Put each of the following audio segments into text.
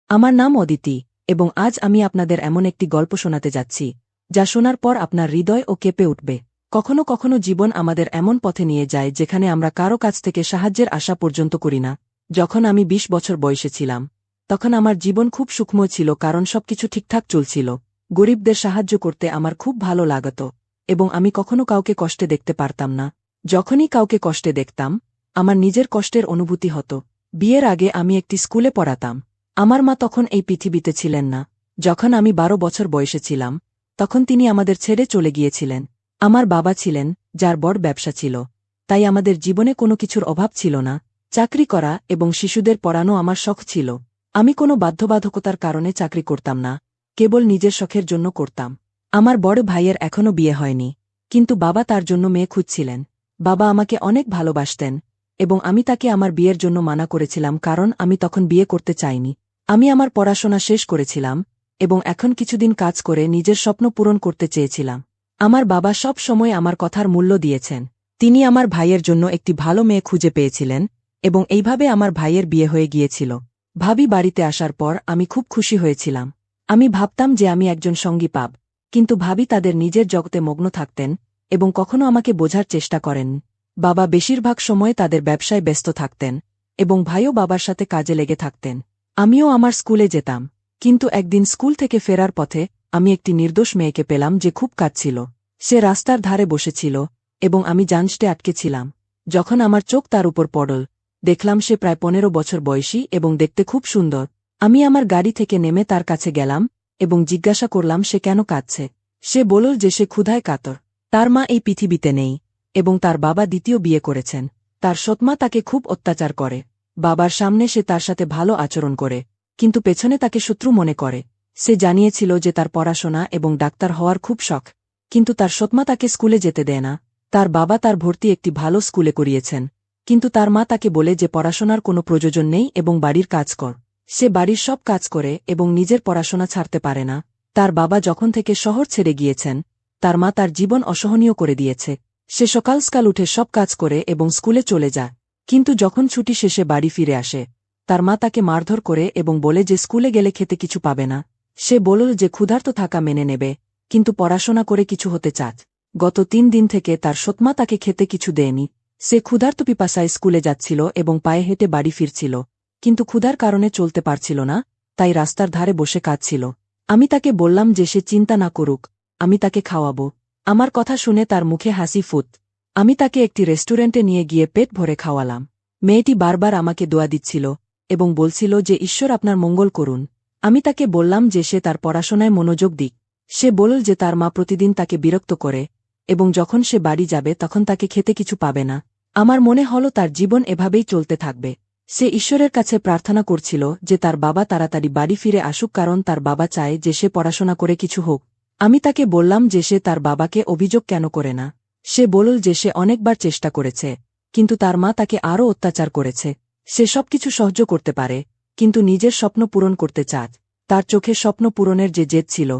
আমার নাম অদিতি এবং আজ আমি আপনাদের এমন একটি গল্প শোনাতে যাচ্ছি যা শোনার পর আপনার হৃদয় ও কেঁপে উঠবে। কখনো কখনো জীবন আমাদের এমন পথে নিয়ে যায় যেখানে আমরা কারো কাছ থেকে সাহায্যের আশা পর্যন্ত করি না। যখন আমি ২০ বছর বয়সে ছিলাম তখন আমার জীবন খুব সুখময় ছিল, কারণ সবকিছু ঠিকঠাক চলছিল। গরিবদের সাহায্য করতে আমার খুব ভালো লাগত এবং আমি কখনো কাউকে কষ্টে দেখতে পারতাম না। যখনই কাউকে কষ্টে দেখতাম আমার নিজের কষ্টের অনুভূতি হতো। বিয়ের আগে আমি একটি স্কুলে পড়াতাম। আমার মা তখন এই পৃথিবীতে ছিলেন না। যখন আমি ১২ বছর বয়সে ছিলাম তখন তিনি আমাদের ছেড়ে চলে গিয়েছিলেন। আমার বাবা ছিলেন, যার বড় ব্যবসা ছিল, তাই আমাদের জীবনে কোনো কিছুর অভাব ছিল না। চাকরি করা এবং শিশুদের পড়ানো আমার শখ ছিল। আমি কোনো বাধ্যবাধকতার কারণে চাকরি করতাম না, কেবল নিজের শখের জন্য করতাম। আমার বড় ভাইয়ের এখনও বিয়ে হয়নি, কিন্তু বাবা তার জন্য মেয়ে খুঁজছিলেন। বাবা আমাকে অনেক ভালোবাসতেন এবং আমি তাকে আমার বিয়ের জন্য মানা করেছিলাম, কারণ আমি তখন বিয়ে করতে চাইনি। আমি আমার পড়াশোনা শেষ করেছিলাম এবং এখন কিছুদিন কাজ করে নিজের স্বপ্ন পূরণ করতে চেয়েছিলাম। আমার বাবা সব সময় আমার কথার মূল্য দিয়েছেন। তিনি আমার ভাইয়ের জন্য একটি ভালো মেয়ে খুঁজে পেয়েছিলেন এবং এইভাবে আমার ভাইয়ের বিয়ে হয়ে গিয়েছিল। ভাবি বাড়িতে আসার পর আমি খুব খুশি হয়েছিলাম। আমি ভাবতাম যে আমি একজন সঙ্গী পাব, কিন্তু ভাবি তাদের নিজের জগতে মগ্ন থাকতেন এবং কখনো আমাকে বোঝার চেষ্টা করেন। বাবা বেশিরভাগ সময় তাদের ব্যবসায় ব্যস্ত থাকতেন এবং ভাইও বাবার সাথে কাজে লেগে থাকতেন। আমিও আমার স্কুলে যেতাম, কিন্তু একদিন স্কুল থেকে ফেরার পথে আমি একটি নির্দোষ মেয়েকে পেলাম যে খুব কাঁদছিল। সে রাস্তার ধারে বসেছিল এবং আমি জানস্টে আটকে ছিলাম। যখন আমার চোখ তার উপর পড়ল, দেখলাম সে প্রায় ১৫ বছর বয়সী এবং দেখতে খুব সুন্দর। আমি আমার গাড়ি থেকে নেমে তার কাছে গেলাম এবং জিজ্ঞাসা করলাম সে কেন কাঁদছে। সে বলল যে সে ক্ষুধায় কাতর। তার মা এই পৃথিবীতে নেই এবং তার বাবা দ্বিতীয় বিয়ে করেছেন। তার সৎমা তাকে খুব অত্যাচার করে। বাবার সামনে সে তার সাথে ভালো আচরণ করে, কিন্তু পেছনে তাকে শত্রু মনে করে। সে জানিয়েছিল যে তার পড়াশোনা এবং ডাক্তার হওয়ার খুব শখ, কিন্তু তার সৎমা তাকে স্কুলে যেতে দেয় না। তার বাবা তার ভর্তি একটি ভালো স্কুলে করিয়েছেন, কিন্তু তার মা তাকে বলে যে পড়াশোনার কোনো প্রয়োজন নেই এবং বাড়ির কাজ কর। সে বাড়ির সব কাজ করে এবং নিজের পড়াশোনা ছাড়তে পারে না। তার বাবা যখন থেকে শহর ছেড়ে গিয়েছেন, তার মা তার জীবন অসহনীয় করে দিয়েছে। সে সকাল সকাল উঠে সব কাজ করে এবং স্কুলে চলে যায়, কিন্তু যখন ছুটি শেষে বাড়ি ফিরে আসে তার মা তাকে মারধর করে এবং বলে যে স্কুলে গেলে খেতে কিছু পাবে না। সে বলল যে ক্ষুধার্ত থাকা মেনে নেবে, কিন্তু পড়াশোনা করে কিছু হতে চায়। গত ৩ দিন থেকে তার সৎমা তাকে খেতে কিছু দেয়নি। সে ক্ষুধার্ত পিপাসায় স্কুলে যাচ্ছিল এবং পায়ে হেঁটে বাড়ি ফিরছিল, কিন্তু ক্ষুধার কারণে চলতে পারছিল না, তাই রাস্তার ধারে বসে কাঁদছিল। আমি তাকে বললাম যে সে চিন্তা না করুক, আমি তাকে খাওয়াবো। আমার কথা শুনে তার মুখে হাসি ফুট। আমি তাকে একটি রেস্টুরেন্টে নিয়ে গিয়ে পেট ভরে খাওয়ালাম। মেয়েটি বারবার আমাকে দোয়া দিচ্ছিল এবং বলছিল যে ঈশ্বর আপনার মঙ্গল করুন। আমি তাকে বললাম যে সে তার পড়াশোনায় মনোযোগ দিক। সে বলল যে তার মা প্রতিদিন তাকে বিরক্ত করে এবং যখন সে বাড়ি যাবে তখন তাকে খেতে কিছু পাবে না। আমার মনে হল তার জীবন এভাবেই চলতে থাকবে। সে ঈশ্বরের কাছে প্রার্থনা করছিল যে তার বাবা তাড়াতাড়ি বাড়ি ফিরে আসুক, কারণ তার বাবা চায় যে সে পড়াশোনা করে কিছু হোক। আমি তাকে বললাম যে সে তার বাবাকে অভিযোগ কেন করে না। সে বলল যে সে অনেকবার চেষ্টা করেছে, কিন্তু তার মা তাকে আরও অত্যাচার করেছে। সে সবকিছু সহ্য করতে পারে, কিন্তু নিজের স্বপ্ন পূরণ করতে চায়। তার চোখে স্বপ্ন পূরণের যে জেদ ছিল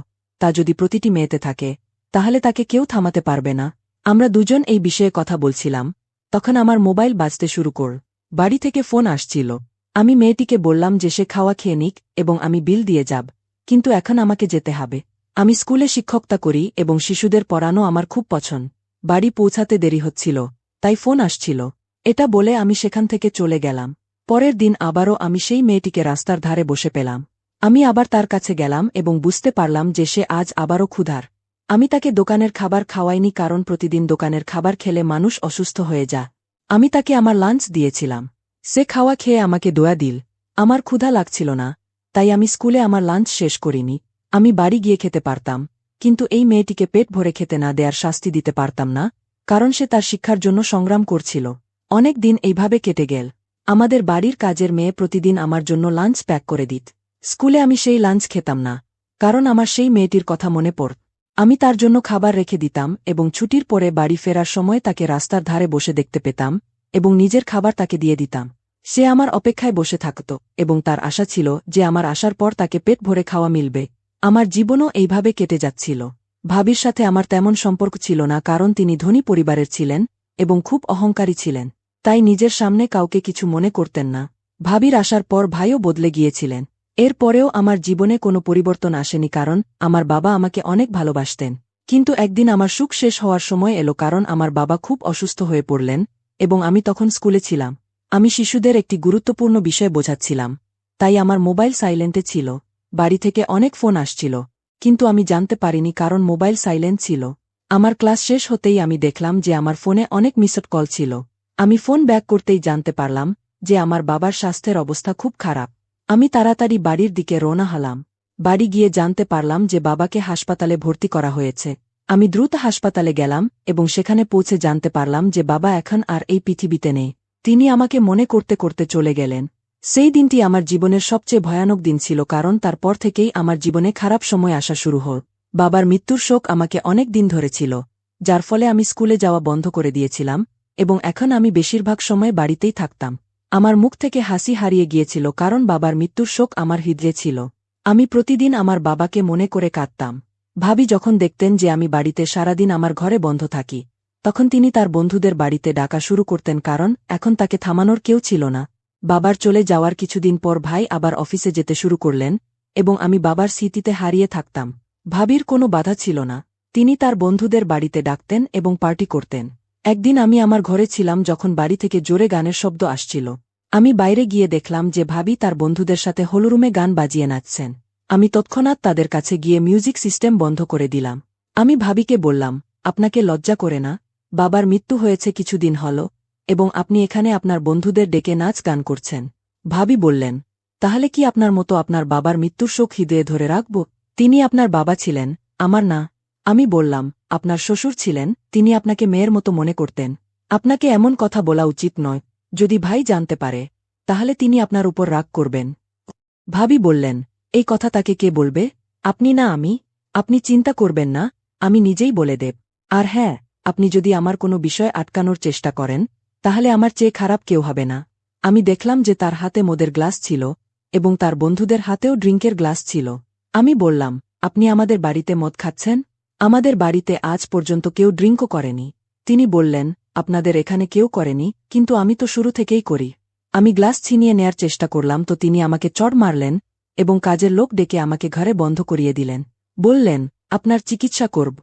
তা যদি প্রতিটি মেয়েতে থাকে, তাহলে তাকে কেউ থামাতে পারবে না। আমরা দুজন এই বিষয়ে কথা বলছিলাম, তখন আমার মোবাইল বাজতে শুরু কর। বাড়ি থেকে ফোন আসছিল। আমি মেয়েটিকে বললাম যে সে খাওয়া খেয়ে নিক এবং আমি বিল দিয়ে যাব, কিন্তু এখন আমাকে যেতে হবে। আমি স্কুলে শিক্ষকতা করি এবং শিশুদের পড়ানো আমার খুব পছন্দ। বাড়ি পৌঁছাতে দেরি হচ্ছিল, তাই ফোন আসছিল। এটা বলে আমি সেখান থেকে চলে গেলাম। পরের দিন আবারও আমি সেই মেয়েটিকে রাস্তার ধারে বসে পেলাম। আমি আবার তার কাছে গেলাম এবং বুঝতে পারলাম যে সে আজ আবারও ক্ষুধার। আমি তাকে দোকানের খাবার খাওয়াইনি, কারণ প্রতিদিন দোকানের খাবার খেলে মানুষ অসুস্থ হয়ে যায়। আমি তাকে আমার লাঞ্চ দিয়েছিলাম। সে খাওয়া খেয়ে আমাকে দোয়া দিল। আমার ক্ষুধা লাগছিল না, তাই আমি স্কুলে আমার লাঞ্চ শেষ করিনি। আমি বাড়ি গিয়ে খেতে পারতাম, কিন্তু এই মেয়েটিকে পেট ভরে খেতে না দেওয়ার শাস্তি দিতে পারতাম না, কারণ সে তার শিক্ষার জন্য সংগ্রাম করছিল। অনেক দিন এইভাবে কেটে গেল। আমাদের বাড়ির কাজের মেয়ে প্রতিদিন আমার জন্য লাঞ্চ প্যাক করে দিত। স্কুলে আমি সেই লাঞ্চ খেতাম না, কারণ আমার সেই মেয়েটির কথা মনে পড়ত। আমি তার জন্য খাবার রেখে দিতাম এবং ছুটির পরে বাড়ি ফেরার সময় তাকে রাস্তার ধারে বসে দেখতে পেতাম এবং নিজের খাবার তাকে দিয়ে দিতাম। সে আমার অপেক্ষায় বসে থাকত এবং তার আশা ছিল যে আমার আসার পর তাকে পেট ভরে খাওয়া মিলবে। আমার জীবনও এইভাবে কেটে যাচ্ছিল। ভাবির সাথে আমার তেমন সম্পর্ক ছিল না, কারণ তিনি ধনী পরিবারের ছিলেন এবং খুব অহংকারী ছিলেন, তাই নিজের সামনে কাউকে কিছু মনে করতেন না। ভাবির আসার পর ভাইও বদলে গিয়েছিলেন এর পরেও আমার জীবনে কোনো পরিবর্তন আসেনি কারণ আমার বাবা আমাকে অনেক ভালোবাসতেন। কিন্তু একদিন আমার সুখ শেষ হওয়ার সময় এলো কারণ আমার বাবা খুব অসুস্থ হয়ে পড়লেন এবং আমি তখন স্কুলে ছিলাম। আমি শিশুদের একটি গুরুত্বপূর্ণ বিষয় বোঝাচ্ছিলাম, তাই আমার মোবাইল সাইলেন্টে ছিল। বাড়ি থেকে অনেক ফোন আসছিল, কিন্তু আমি জানতে পারিনি কারণ মোবাইল সাইলেন্ট ছিল। আমার ক্লাস শেষ হতেই আমি দেখলাম যে আমার ফোনে অনেক মিসড কল ছিল। আমি ফোন ব্যাক করতেই জানতে পারলাম যে আমার বাবার স্বাস্থ্যের অবস্থা খুব খারাপ। আমি তাড়াতাড়ি বাড়ির দিকে রওনা হলাম। বাড়ি গিয়ে জানতে পারলাম যে বাবাকে হাসপাতালে ভর্তি করা হয়েছে। আমি দ্রুত হাসপাতালে গেলাম এবং সেখানে পৌঁছে জানতে পারলাম যে বাবা এখন আর এই পৃথিবীতে নেই। তিনি আমাকে মনে করতে করতে চলে গেলেন। সেই দিনটি আমার জীবনের সবচেয়ে ভয়ানক দিন ছিল কারণ তারপর থেকেই আমার জীবনে খারাপ সময় আসা শুরু হল। বাবার মৃত্যুর শোক আমাকে অনেক দিন ধরেছিল, যার ফলে আমি স্কুলে যাওয়া বন্ধ করে দিয়েছিলাম এবং এখন আমি বেশিরভাগ সময় বাড়িতেই থাকতাম। আমার মুখ থেকে হাসি হারিয়ে গিয়েছিল কারণ বাবার মৃত্যুর শোক আমার হৃদয়ে ছিল। আমি প্রতিদিন আমার বাবাকে মনে করে কাঁদতাম। ভাবি যখন দেখতেন যে আমি বাড়িতে সারাদিন আমার ঘরে বন্ধ থাকি, তখন তিনি তার বন্ধুদের বাড়িতে ডাকা শুরু করতেন কারণ এখন তাকে থামানোর কেউ ছিল না। বাবার চলে যাওয়ার কিছুদিন পর ভাই আবার অফিসে যেতে শুরু করলেন এবং আমি বাবার স্মৃতিতে হারিয়ে থাকতাম। ভাবির কোনো বাধা ছিল না। তিনি তার বন্ধুদের বাড়িতে ডাকতেন এবং পার্টি করতেন। একদিন আমি আমার ঘরে ছিলাম যখন বাড়ি থেকে জোরে গানের শব্দ আসছিল। আমি বাইরে গিয়ে দেখলাম যে ভাবি তার বন্ধুদের সাথে হলরুমে গান বাজিয়ে নাচছেন। আমি তৎক্ষণাৎ তাদের কাছে গিয়ে মিউজিক সিস্টেম বন্ধ করে দিলাম। আমি ভাবিকে বললাম, আপনাকে লজ্জা করে না? বাবার মৃত্যু হয়েছে কিছুদিন হল এবং আপনি এখানে আপনার বন্ধুদের ডেকে নাচ গান করছেন। ভাবি বললেন, তাহলে কি আপনার মতো আপনার বাবার মৃত্যুর শোক হৃদয়ে ধরে রাখব? তিনি আপনার বাবা ছিলেন, আমার না। আমি বললাম, আপনার শ্বশুর ছিলেন, তিনি আপনাকে মেয়ের মতো মনে করতেন। আপনাকে এমন কথা বলা উচিত নয়। যদি ভাই জানতে পারে, তাহলে তিনি আপনার উপর রাগ করবেন। ভাবি বললেন, এই কথা তাকে কে বলবে? আপনি না আমি। আপনি চিন্তা করবেন না, আমি নিজেই বলে দেব। আর হ্যাঁ, আপনি যদি আমার কোনো বিষয় আটকানোর চেষ্টা করেন, তাহলে আমার চেয়ে খারাপ কেউ হবে না। আমি দেখলাম যে তার হাতে মদের গ্লাস ছিল এবং তার বন্ধুদের হাতেও ড্রিঙ্কের গ্লাস ছিল। আমি বললাম, আপনি আমাদের বাড়িতে মদ খাচ্ছেন? আমাদের বাড়িতে আজ পর্যন্ত কেউ ড্রিঙ্কও করেনি। তিনি বললেন, আপনাদের এখানে কেউ করেনি, কিন্তু আমি তো শুরু থেকেই করি। আমি গ্লাস ছিনিয়ে নেয়ার চেষ্টা করলাম তো তিনি আমাকে চড় মারলেন এবং কাজের লোক ডেকে আমাকে ঘরে বন্ধ করিয়ে দিলেন। বললেন, আপনার চিকিৎসা করব।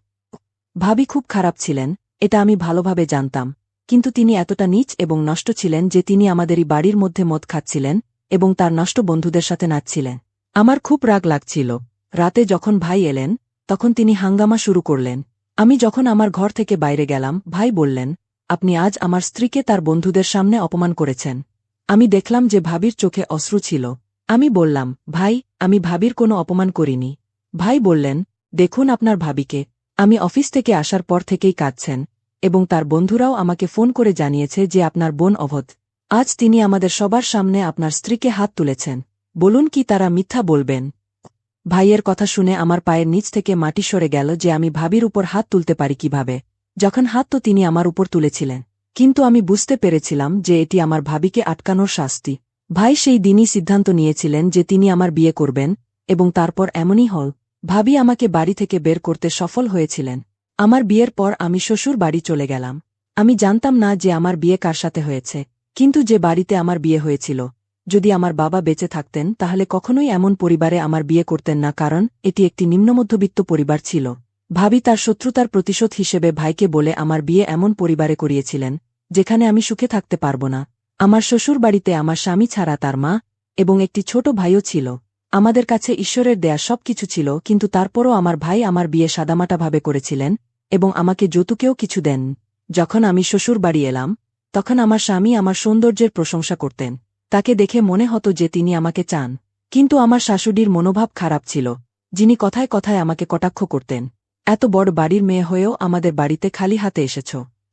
ভাবি খুব খারাপ ছিলেন, এটা আমি ভালোভাবে জানতাম, কিন্তু তিনি এতটা নীচ এবং নষ্ট ছিলেন যে তিনি আমাদেরই বাড়ির মধ্যে মদ খাচ্ছিলেন এবং তার নষ্ট বন্ধুদের সাথে নাচছিলেন। আমার খুব রাগ লাগছিল। রাতে যখন ভাই এলেন, তখন তিনি হাঙ্গামা শুরু করলেন। আমি যখন আমার ঘর থেকে বাইরে গেলাম, ভাই বললেন, আপনি আজ আমার স্ত্রীকে তার বন্ধুদের সামনে অপমান করেছেন। আমি দেখলাম যে ভাবির চোখে অশ্রু ছিল। আমি বললাম, ভাই, আমি ভাবির কোনো অপমান করিনি। ভাই বললেন, দেখুন আপনার ভাবিকে। আমি অফিস থেকে আসার পর থেকেই কাঁদছেন এবং তার বন্ধুরাও আমাকে ফোন করে জানিয়েছে যে আপনার বোন অভদ। আজ তিনি আমাদের সবার সামনে আপনার স্ত্রীকে হাত তুলেছেন। বলুন কি তারা মিথ্যা বলবেন? ভাইয়ের কথা শুনে আমার পায়ের নিচ থেকে মাটি সরে গেল যে আমি ভাবির উপর হাত তুলতে পারি কিভাবে, যখন হাত তো তিনি আমার উপর তুলেছিলেন। কিন্তু আমি বুঝতে পেরেছিলাম যে এটি আমার ভাবিকে আটকানোর শাস্তি। ভাই সেই দিনই সিদ্ধান্ত নিয়েছিলেন যে তিনি আমার বিয়ে করবেন এবং তারপর এমনই হল। ভাবি আমাকে বাড়ি থেকে বের করতে সফল হয়েছিলেন। আমার বিয়ের পর আমি শ্বশুর বাড়ি চলে গেলাম। আমি জানতাম না যে আমার বিয়ে কার সাথে হয়েছে, কিন্তু যে বাড়িতে আমার বিয়ে হয়েছিল, যদি আমার বাবা বেঁচে থাকতেন তাহলে কখনোই এমন পরিবারে আমার বিয়ে করতেন না কারণ এটি একটি নিম্নমধ্যবিত্ত পরিবার ছিল। ভাবি তার শত্রুতার প্রতিশোধ হিসেবে ভাইকে বলে আমার বিয়ে এমন পরিবারে করিয়েছিলেন যেখানে আমি সুখে থাকতে পারব না। আমার শ্বশুর বাড়িতে আমার স্বামী ছাড়া তার মা এবং একটি ছোট ভাইও ছিল। আমাদের কাছে ঈশ্বরের দেয়া সবকিছু ছিল, কিন্তু তারপরও আমার ভাই আমার বিয়ে সাদামাটাভাবে করেছিলেন এবং আমাকে যৌতুকেও কিছু দেন। যখন আমি শ্বশুর বাড়ি এলাম, তখন আমার স্বামী আমার সৌন্দর্যের প্রশংসা করতেন। তাকে দেখে মনে হতো যে তিনি আমাকে চান। কিন্তু আমার শাশুড়ির মনোভাব খারাপ ছিল, যিনি কথায় কথায় আমাকে কটাক্ষ করতেন। এত বড় বাড়ির মেয়ে হয়েও আমাদের বাড়িতে খালি হাতে এসেছ।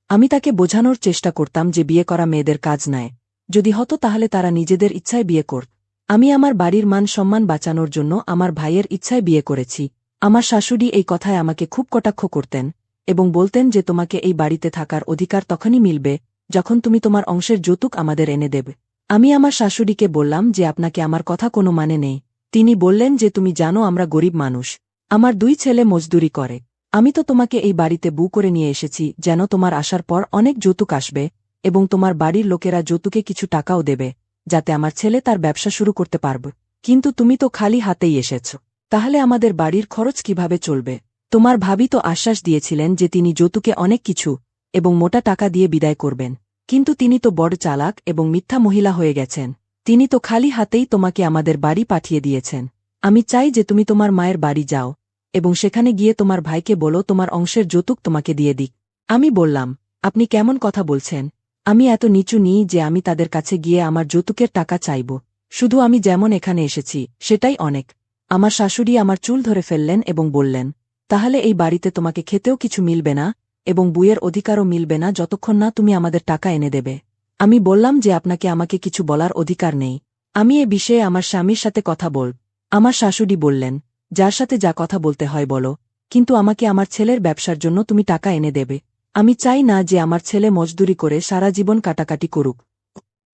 আমি তাকে বোঝানোর চেষ্টা করতাম যে বিয়ে করা মেয়েদের কাজ নয়। যদি হতো তাহলে তারা নিজেদের ইচ্ছায় বিয়ে করত। আমি আমার বাড়ির মান সম্মান বাঁচানোর জন্য আমার ভাইয়ের ইচ্ছায় বিয়ে করেছি। আমার শাশুড়ি এই কথায় আমাকে খুব কটাক্ষ করতেন এবং বলতেন যে তোমাকে এই বাড়িতে থাকার অধিকার তখনই মিলবে যখন তুমি তোমার অংশের যৌতুক আমাদের এনে দেবে। আমি আমার শাশুড়িকে বললাম যে আপনাকে আমার কথা কোনো মানে নেই। তিনি বললেন যে তুমি জানো আমরা গরিব মানুষ, আমার 2 ছেলে মজদুরি করে। আমি তো তোমাকে এই বাড়িতে বউ করে নিয়ে এসেছি যেন তোমার আসার পর অনেক যৌতুক আসবে এবং তোমার বাড়ির লোকেরা যৌতুকে কিছু টাকাও দেবে, যাতে আমার ছেলে তার ব্যবসা শুরু করতে পারবে। কিন্তু তুমি তো খালি হাতেই এসেছ। তাহলে আমাদের বাড়ির খরচ কিভাবে চলবে? তোমার ভাবি তো আশ্বাস দিয়েছিলেন যে তিনি যৌতুকে অনেক কিছু এবং মোটা টাকা দিয়ে বিদায় করবেন, কিন্তু তিনি তো বড় চালাক এবং মিথ্যা মহিলা হয়ে গেছেন। তিনি তো খালি হাতেই তোমাকে আমাদের বাড়ি পাঠিয়ে দিয়েছেন। আমি চাই যে তুমি তোমার মায়ের বাড়ি যাও এবং সেখানে গিয়ে তোমার ভাইকে বলো তোমার অংশের যৌতুক তোমাকে দিয়ে দিক। আমি বললাম, আপনি কেমন কথা বলছেন? আমি এত নিচু নিই যে আমি তাদের কাছে গিয়ে আমার যৌতুকের টাকা চাইব? শুধু আমি যেমন এখানে এসেছি সেটাই অনেক। আমার শাশুড়ি আমার চুল ধরে ফেললেন এবং বললেন, তাহলে এই বাড়িতে তোমাকে খেতেও কিছু মিলবে না এবং বুয়ের অধিকারও মিলবে না যতক্ষণ না তুমি আমাদের টাকা এনে দেবে। আমি বললাম যে আপনাকে আমাকে কিছু বলার অধিকার নেই। আমি এ বিষয়ে আমার স্বামীর সাথে কথা বল। আমার শাশুড়ি বললেন, যার সাথে যা কথা বলতে হয় বলো, কিন্তু আমাকে আমার ছেলের ব্যবসার জন্য তুমি টাকা এনে দেবে। আমি চাই না যে আমার ছেলে মজদুরি করে সারা জীবন কাটাকাটি করুক।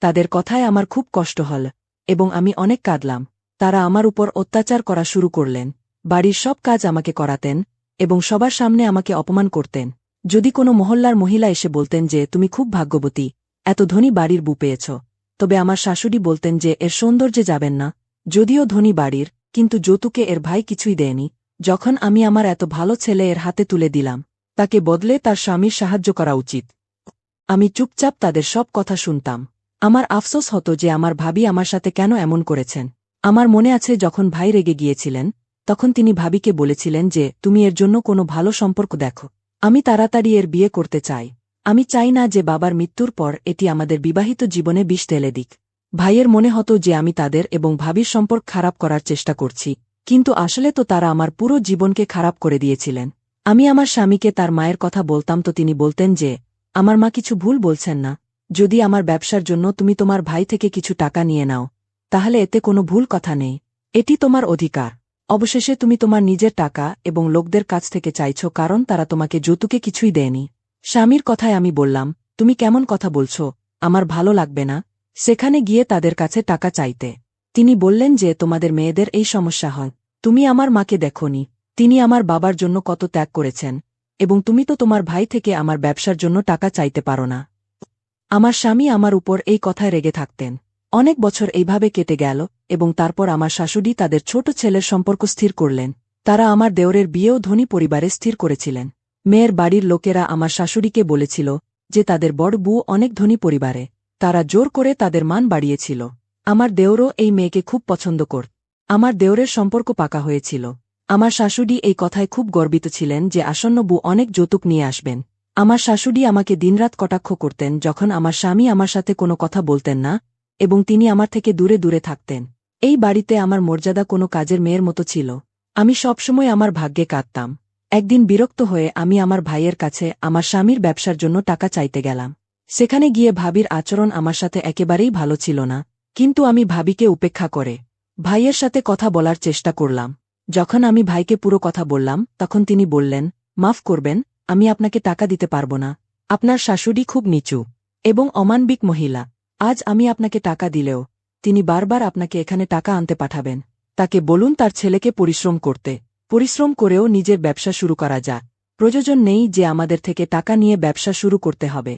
তাদের কথায় আমার খুব কষ্ট হল এবং আমি অনেক কাঁদলাম। তারা আমার উপর অত্যাচার করা শুরু করলেন। বাড়ির সব কাজ আমাকে করাতেন এবং সবার সামনে আমাকে অপমান করতেন। যদি কোনো মহল্লার মহিলা এসে বলতেন যে তুমি খুব ভাগ্যবতী, এত ধনী বাড়ির বউ পেয়েছ, তবে আমার শাশুড়ি বলতেন যে এর সৌন্দর্যে যাবেন না। যদিও ধনী বাড়ির, কিন্তু যৌতুকে এর ভাই কিছুই দেয়নি। যখন আমি আমার এত ভালো ছেলে এর হাতে তুলে দিলাম, তাকে বদলে তার স্বামীর সাহায্য করা উচিত। আমি চুপচাপ তাদের সব কথা শুনতাম। আমার আফসোস হতো যে আমার ভাবি আমার সাথে কেন এমন করেছেন। আমার মনে আছে যখন ভাই রেগে গিয়েছিলেন, তখন তিনি ভাবিকে বলেছিলেন যে তুমি এর জন্য কোনো ভালো সম্পর্ক দেখো। আমি তাড়াতাড়ি এর বিয়ে করতে চাই। আমি চাই না যে বাবার মৃত্যুর পর এটি আমাদের বিবাহিত জীবনে বিষ ঢেলে দিক। ভাইয়ের মনে হতো যে আমি তাদের এবং ভাবির সম্পর্ক খারাপ করার চেষ্টা করছি, কিন্তু আসলে তো তারা আমার পুরো জীবনকে খারাপ করে দিয়েছিলেন। আমি আমার স্বামীকে তার মায়ের কথা বলতাম তো তিনি বলতেন যে আমার মা কিছু ভুল বলছেন না। যদি আমার ব্যবসার জন্য তুমি তোমার ভাই থেকে কিছু টাকা নিয়ে নাও, তাহলে এতে কোনো ভুল কথা নেই। এটি তোমার অধিকার। অবশেষে তুমি তোমার নিজের টাকা এবং লোকদের কাছ থেকে চাইছ কারণ তারা তোমাকে যৌতুকে কিছুই দেয়নি। স্বামীর কথায় আমি বললাম, তুমি কেমন কথা বলছো? আমার ভালো লাগবে না সেখানে গিয়ে তাদের কাছে টাকা চাইতে। তিনি বললেন যে তোমাদের মেয়েদের এই সমস্যা হয়। তুমি আমার মাকে দেখোনি, তিনি আমার বাবার জন্য কত ত্যাগ করেছেন, এবং তুমি তো তোমার ভাই থেকে আমার ব্যবসার জন্য টাকা চাইতে পারো না। আমার স্বামী আমার উপর এই কথায় রেগে থাকতেন। অনেক বছর এইভাবে কেটে গেল এবং তারপর আমার শাশুড়ি তাদের ছোট ছেলের সম্পর্ক স্থির করলেন। তারা আমার দেওরের বিয়েও ধনী পরিবারে স্থির করেছিলেন। মেয়ের বাড়ির লোকেরা আমার শাশুড়িকে বলেছিল যে তাদের বড় বউ অনেক ধনী পরিবারে। তারা জোর করে তাদের মান বাড়িয়েছিল। আমার দেওরও এই মেয়েকে খুব পছন্দ করত। আমার দেওরের সম্পর্ক পাকা হয়েছিল। আমার শাশুড়ি এই কথায় খুব গর্বিত ছিলেন যে আসন্ন বউ অনেক যৌতুক নিয়ে আসবেন। আমার শাশুড়ি আমাকে দিনরাত কটাক্ষ করতেন যখন আমার স্বামী আমার সাথে কোনো কথা বলতেন না এবং তিনি আমার থেকে দূরে দূরে থাকতেন। এই বাড়িতে আমার মর্যাদা কোনো কাজের মেয়ের মতো ছিল। আমি সবসময় আমার ভাগ্যে কাঁদতাম। একদিন বিরক্ত হয়ে আমি আমার ভাইয়ের কাছে আমার স্বামীর ব্যবসার জন্য টাকা চাইতে গেলাম। সেখানে গিয়ে ভাবির আচরণ আমার সাথে একেবারেই ভালো ছিল না, কিন্তু আমি ভাবিকে উপেক্ষা করে ভাইয়ের সাথে কথা বলার চেষ্টা করলাম। যখন আমি ভাইকে পুরো কথা বললাম তখন তিনি বললেন, মাফ করবেন, আমি আপনাকে টাকা দিতে পারব না। আপনার শাশুড়ি খুব নিচু এবং অমানবিক মহিলা। আজ আমি আপনাকে টাকা দিলেও তিনি বারবার আপনাকে এখানে টাকা আনতে পাঠাবেন। তাকে বলুন তার ছেলেকে পরিশ্রম করতে। পরিশ্রম করেও নিজের ব্যবসা শুরু করা যায়। প্রয়োজন নেই যে আমাদের থেকে টাকা নিয়ে ব্যবসা শুরু করতে হবে।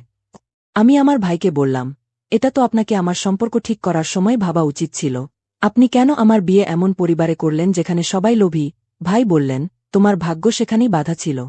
আমি আমার ভাইকে বললাম, এটা তো আপনাকে আমার সম্পর্ক ঠিক করার সময় ভাবা উচিত ছিল। আপনি কেন আমার বিয়ে এমন পরিবারে করলেন যেখানে সবাই লোভী? ভাই বললেন, তোমার ভাগ্য সেখানেই বাধা ছিল।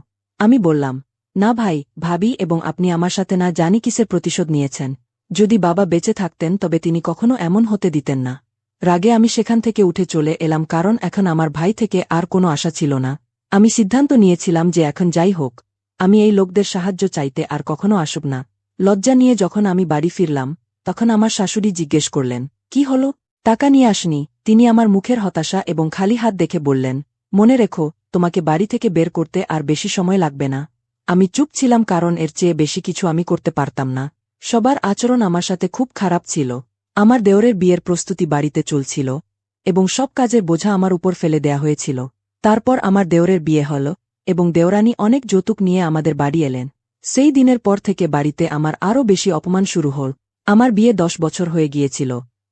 আমি বললাম, না ভাই, ভাবি এবং আপনি আমার সাথে না জানি কিসের প্রতিশোধ নিয়েছেন। যদি বাবা বেঁচে থাকতেন তবে তিনি কখনো এমন হতে দিতেন না। রাগে আমি সেখান থেকে উঠে চলে এলাম কারণ এখন আমার ভাই থেকে আর কোনো আশা ছিল না। আমি সিদ্ধান্ত নিয়েছিলাম যে এখন যাই হোক, আমি এই লোকদের সাহায্য চাইতে আর কখনো আসব না। লজ্জা নিয়ে যখন আমি বাড়ি ফিরলাম তখন আমার শাশুড়ি জিজ্ঞেস করলেন, কি হলো? টাকা নিয়ে আসনি? তিনি আমার মুখের হতাশা এবং খালি হাত দেখে বললেন, মনে রেখো, তোমাকে বাড়ি থেকে বের করতে আর বেশি সময় লাগবে না। আমি চুপ ছিলাম কারণ এর চেয়ে বেশি কিছু আমি করতে পারতাম না। সবার আচরণ আমার সাথে খুব খারাপ ছিল। আমার দেওরের বিয়ের প্রস্তুতি বাড়িতে চলছিল এবং সব কাজের বোঝা আমার উপর ফেলে দেয়া হয়েছিল। তারপর আমার দেওরের বিয়ে হল এবং দেওরানী অনেক যৌতুক নিয়ে আমাদের বাড়ি এলেন। সেই দিনের পর থেকে বাড়িতে আমার আরও বেশি অপমান শুরু হল। আমার বিয়ে 10 বছর হয়ে গিয়েছিল,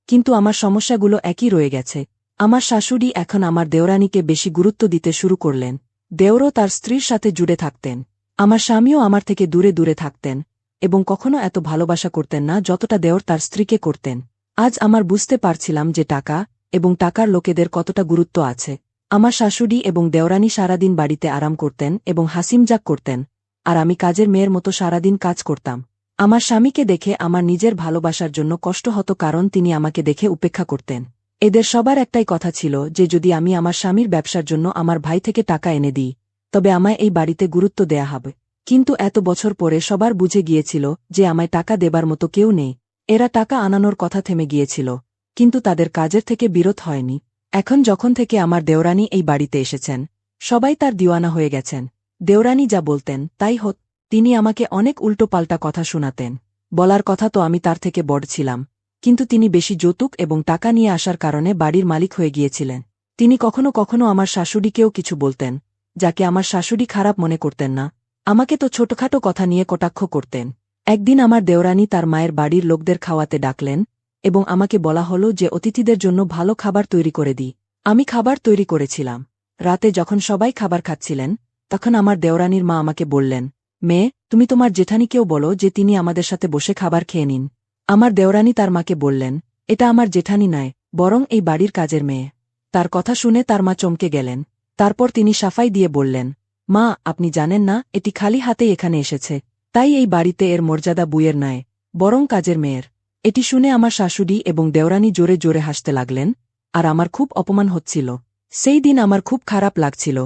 কিন্তু আমার সমস্যাগুলো একই রয়ে গেছে। আমার শাশুড়ি এখন আমার দেওরানীকে বেশি গুরুত্ব দিতে শুরু করলেন। দেওরও তার স্ত্রীর সাথে জুড়ে থাকতেন। আমার স্বামীও আমার থেকে দূরে দূরে থাকতেন এবং কখনো এত ভালোবাসা করতেন না যতটা দেওর তার স্ত্রীকে করতেন। আজ আমার বুঝতে পারছিলাম যে টাকা এবং টাকার লোকেদের কতটা গুরুত্ব আছে। আমার শাশুড়ি এবং দেওরানি সারাদিন বাড়িতে আরাম করতেন এবং হাসিমজাক করতেন, আর আমি কাজের মেয়ের মতো সারাদিন কাজ করতাম। আমার স্বামীকে দেখে আমার নিজের ভালোবাসার জন্য কষ্ট হতো, কারণ তিনি আমাকে দেখে উপেক্ষা করতেন। এদের সবার একটাই কথা ছিল যে যদি আমি আমার স্বামীর ব্যবসার জন্য আমার ভাই থেকে টাকা এনে দিই, তবে আমায় এই বাড়িতে গুরুত্ব দেয়া হবে। কিন্তু এত বছর পরে সবার বুঝে গিয়েছিল যে আমায় টাকা দেবার মতো কেউ নেই। এরা টাকা আনানোর কথা থেমে গিয়েছিল, কিন্তু তাদের কাজের থেকে বিরত হয়নি। এখন যখন থেকে আমার দেওরানি এই বাড়িতে এসেছেন, সবাই তার দিওয়ানা হয়ে গেছেন। দেওরানি যা বলতেন তাই হত। তিনি আমাকে অনেক উল্টোপাল্টা কথা শোনাতেন। বলার কথা তো আমি তার থেকে বড় ছিলাম, কিন্তু তিনি বেশি যৌতুক এবং টাকা নিয়ে আসার কারণে বাড়ির মালিক হয়ে গিয়েছিলেন। তিনি কখনো কখনো আমার শাশুড়িকেও কিছু বলতেন, যাকে আমার শাশুড়ি খারাপ মনে করতেন না। আমাকে তো ছোটখাটো কথা নিয়ে কটাক্ষ করতেন। একদিন আমার দেওরানি তার মায়ের বাড়ির লোকদের খাওয়াতে ডাকলেন এবং আমাকে বলা হলো যে অতিথিদের জন্য ভালো খাবার তৈরি করে দিই। আমি খাবার তৈরি করেছিলাম। রাতে যখন সবাই খাবার খাচ্ছিলেন, তখন আমার দেওরানির মা আমাকে বললেন, মেয়ে, তুমি তোমার জেঠানিকেও বলো যে তিনি আমাদের সাথে বসে খাবার খেয়ে নিন। আমার দেওরানি তার মাকে বললেন, এটা আমার জেঠানি নয়, বরং এই বাড়ির কাজের মেয়ে। তার কথা শুনে তার মা চমকে গেলেন। তারপর তিনি সাফাই দিয়ে বললেন, মা, আপনি জানেন না এটি খালি হাতেই এখানে এসেছে, তাই এই বাড়িতে এর মর্যাদা বুয়ের নয়, বরং কাজের মেয়ের। এটি শুনে আমার শাশুড়ি এবং দেওরানি জোরে জোরে হাসতে লাগলেন, আর আমার খুব অপমান হচ্ছিল। সেই দিন আমার খুব খারাপ লাগছিল